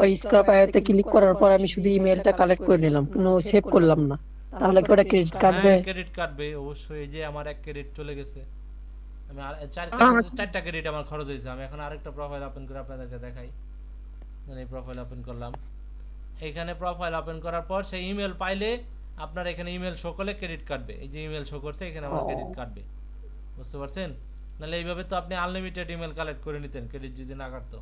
ওই স্ক্র্যাপ আইতে ক্লিক করার পর আমি শুধু ইমেলটা কালেক্ট করে নিলাম, কোনো সেভ করলাম না, তাহলে কি ওটা ক্রেডিট কাটবে? হ্যাঁ ক্রেডিট কাটবে অবশ্যই। এই যে আমার এক ক্রেডিট চলে গেছে, আমি আর চারটা ক্রেডিট আমার খরচ হয়েছে। আমি এখন আরেকটা প্রোফাইল ওপেন করে আপনাদেরকে দেখাই। এই প্রোফাইল ওপেন করলাম, এখানে প্রোফাইল ওপেন করার পর সেই ইমেল পাইলে আপনার এখানে ইমেল শো করলে ক্রেডিট কাটবে। এই যে ইমেল শো করছে এখানে আমার ক্রেডিট কাটবে। বুঝতে পারছেন? নাহলে এইভাবে তো আপনি আনলিমিটেড ইমেল কালেক্ট করে নিতেন, ক্রেডিট যদি না কাটতো।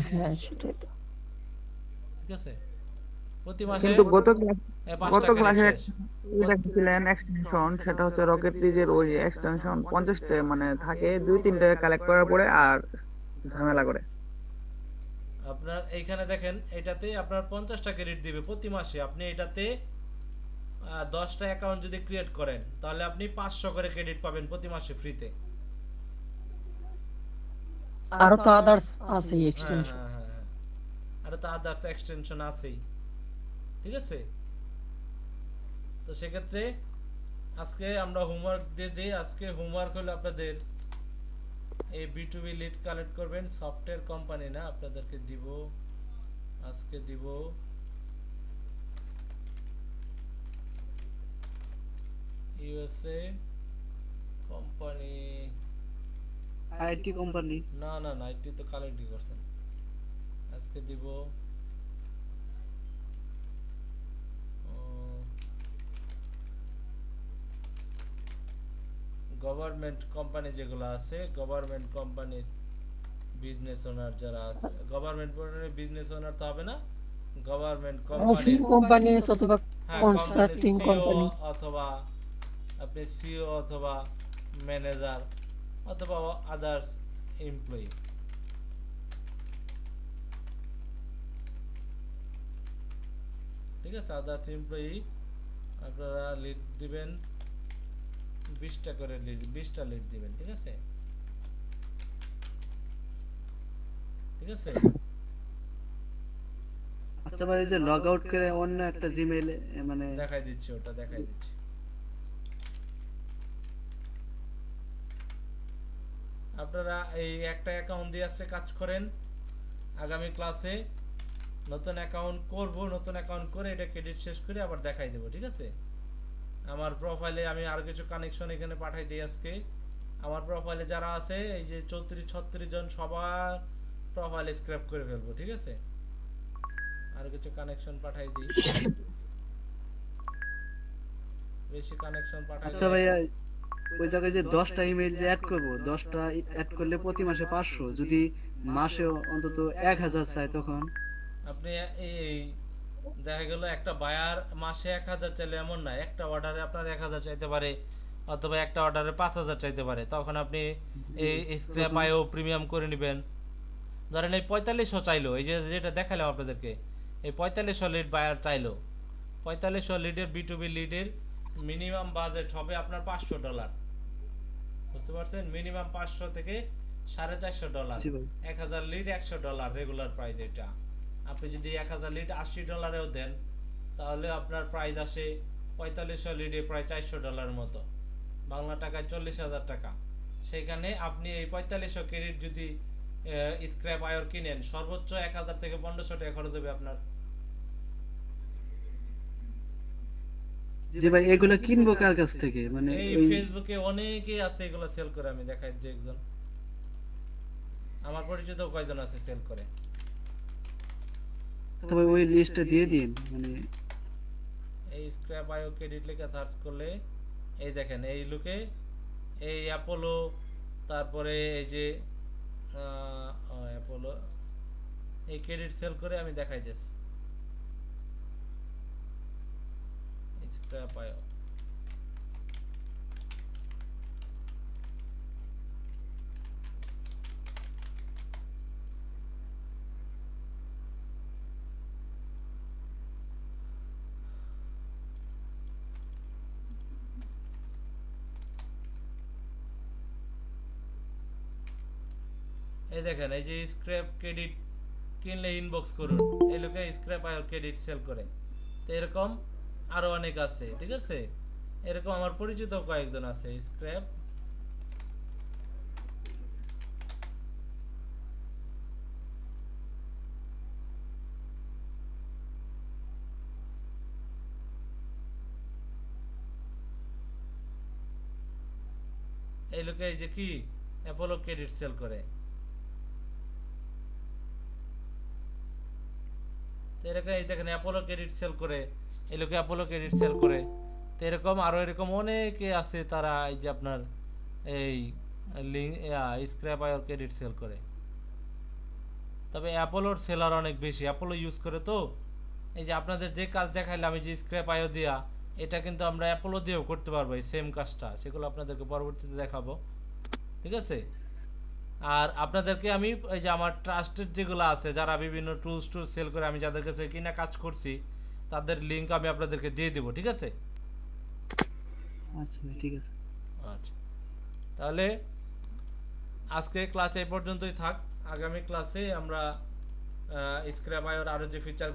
হ্যাঁ সেটাই তো। ঠিক আছে, প্রতি মাসে কিন্তু গত 5টা ক্লাসে ক্রেডিট শেষ। দেখছিলেন এক্সটেনশন, সেটা হচ্ছে রকেট লিজের ওই এক্সটেনশন 50টা মানে থাকে, 2-3টা কালেক্ট করার পরে আর ঝামেলা করে। আপনার এইখানে দেখেন এটাতে আপনার 50টা ক্রেডিট দিবে প্রতি মাসে। আপনি এটাতে 10টা অ্যাকাউন্ট যদি ক্রিয়েট করেন তাহলে আপনি 500 করে ক্রেডিট পাবেন প্রতি মাসে ফ্রিতে। আরো তো আদার্স আছে এক্সটেনশন। হ্যাঁ, আরো তো আদার্স এক্সটেনশন আছেই। ঠিক আছে, তো সেক্ষেত্রে আজকে আমরা হোমওয়ার্ক দিয়ে দিই। আজকে হোমওয়ার্ক হলো আপনাদের এই B2B লিড কালেক্ট করবেন, সফটওয়্যার কোম্পানি না, আপনাদেরকে দিব আজকে দিব USA কোম্পানি, আইটি কোম্পানি। না না না, এটি তো কালেক্টই করছেন। আজকে দিব গভর্নমেন্ট কোম্পানি যেগুলো আছে, গভর্নমেন্ট কোম্পানির বিজনেস ওনার যারা আছে, গভর্নমেন্ট বিজনেস ওনার তো হবে না, গভর্নমেন্ট রুফিং কোম্পানি, কোম্পানি অথবা হ্যাঁ কনস্ট্রাক্টিং কোম্পানি, অথবা আপনি সিও অথবা ম্যানেজার অথবা আদার্স এমপ্লয়ি। ঠিক আছে, আদার্স এমপ্লয়ি আপনারা লিড দিবেন 20টা করে লিড, 20টা লিড দিবেন। ঠিক আছে, ঠিক আছে। আচ্ছা ভাই, ওই যে লগ আউট করে অন্য একটা জিমেইল মানে দেখাই দিচ্ছি, ওটা দেখাই দিচ্ছি। আপনারা এই একটা অ্যাকাউন্ট দিয়ে আজকে কাজ করেন, আগামী ক্লাসে নতুন অ্যাকাউন্ট করব, নতুন অ্যাকাউন্ট করে এটা ক্রেডিট শেষ করে আবার দেখাই দেব। ঠিক আছে, আমার প্রোফাইলে আমি আরো কিছু কানেকশন এখানে পাঠাই দিই আজকে। আমার প্রোফাইলে যারা আছে এই যে 34-36 জন সবার প্রোফাইল স্ক্র্যাপ করে ফেলবো। ঠিক আছে, আরো কিছু কানেকশন পাঠাই দিই, বেশি কানেকশন পাঠাই। আচ্ছা ভাইয়া, ওই জায়গায় যে 10টা ইমেইল যে অ্যাড করব, 10টা অ্যাড করলে প্রতি মাসে 500, যদি মাসে অন্তত 1000 চাই তখন আপনি এই দেখা গেল একটা বায়ার মাসে 1000 চাইলে এমন না, একটা অর্ডারে আপনার 1000 চাইতে পারে অথবা একটা অর্ডারে 5000 চাইতে পারে, তখন আপনি এই স্ক্র্যাপ আইও প্রিমিয়াম করে নেবেন। ধরেন এই 4500 চাইলো, এই যে যেটা দেখালাম আপনাদেরকে, এই 4500 লিড বায়ার চাইলো, 4500 লিডের B2B লিডের মিনিমাম বাজেট হবে আপনার $500। বুঝতে পারছেন, মিনিমাম 500 থেকে $450। জি ভাই। 1000 লিড $100 রেগুলার প্রাইস। এটা আপনি যদি 1000 লিড $80 দেন তাহলে আপনার প্রাইস আসে 4500 লিডে প্রায় $400 মতো, বাংলা টাকায় 40,000 টাকা। সেখানে আপনি এই 4500 ক্রেডিট যদি স্ক্র্যাপ আয়র কিনেন, সর্বোচ্চ 1000 থেকে 1500 টাকা খরচ হবে আপনার। জি ভাই, এগুলো কিনবো কার কাছ থেকে? মানে এই ওই ফেসবুকে অনেকে আছে এগুলো সেল করে, আমি দেখাই যে একজন আমার পরিচিত কয়জন আছে সেল করে। তবে ওই লিস্টটা দিয়ে দিন, মানে এই স্ক্র্যাপ আইও ক্রেডিট লেখা সার্চ করলে এই দেখেন, এই লুকে এই অ্যাপোলো, তারপরে এই যে অ্যাপোলো এই ক্রেডিট সেল করে আমি দেখাই দিচ্ছি। স্ক্র্যাপ আইও এই দেখেন, এই যে স্ক্র্যাপ ক্রেডিট কিনলে ইনবক্স করুন, এই লোকে স্ক্র্যাপ আইও ক্রেডিট সেল করে। তো এরকম আরো অনেক আছে। ঠিক আছে, এরকম আমার পরিচিত কয়েকজন আছে স্ক্র্যাপ। এই লোকে এই যে কি অ্যাপোলো ক্রেডিট সেল করে। তো এরকম এই দেখেন অ্যাপোলো ক্রেডিট সেল করে, এই লোকে অ্যাপোলো ক্রেডিট সেল করে। তো এরকম আরো এরকম অনেকে আছে, তারা এই যে আপনার এই স্ক্র্যাপ আইও ক্রেডিট সেল করে। তবে অ্যাপোলোর সেলার অনেক বেশি, অ্যাপোলো ইউজ করে। তো এই যে আপনাদের যে কাজ দেখাইলাম এই যে স্ক্র্যাপ আইও দিয়া, এটা কিন্তু আমরা অ্যাপোলো দিয়েও করতে পারবো এই সেম কাজটা, সেগুলো আপনাদেরকে পরবর্তীতে দেখাবো। ঠিক আছে, আর আপনাদেরকে আমি এই যে আমার ট্রাস্টেড যেগুলো আছে, যারা বিভিন্ন টুলস সেল করে, আমি যাদের কাছে কিনা কাজ করছি, তাদের লিংক আমি আপনাদেরকে দিয়ে দেবো। ঠিক আছে, আচ্ছা ভাই, ঠিক আছে। আচ্ছা, তাহলে আজকে ক্লাস এই পর্যন্তই থাক। আগামী ক্লাসে আমরা স্ক্র্যাপ আইওর আরো যে ফিচার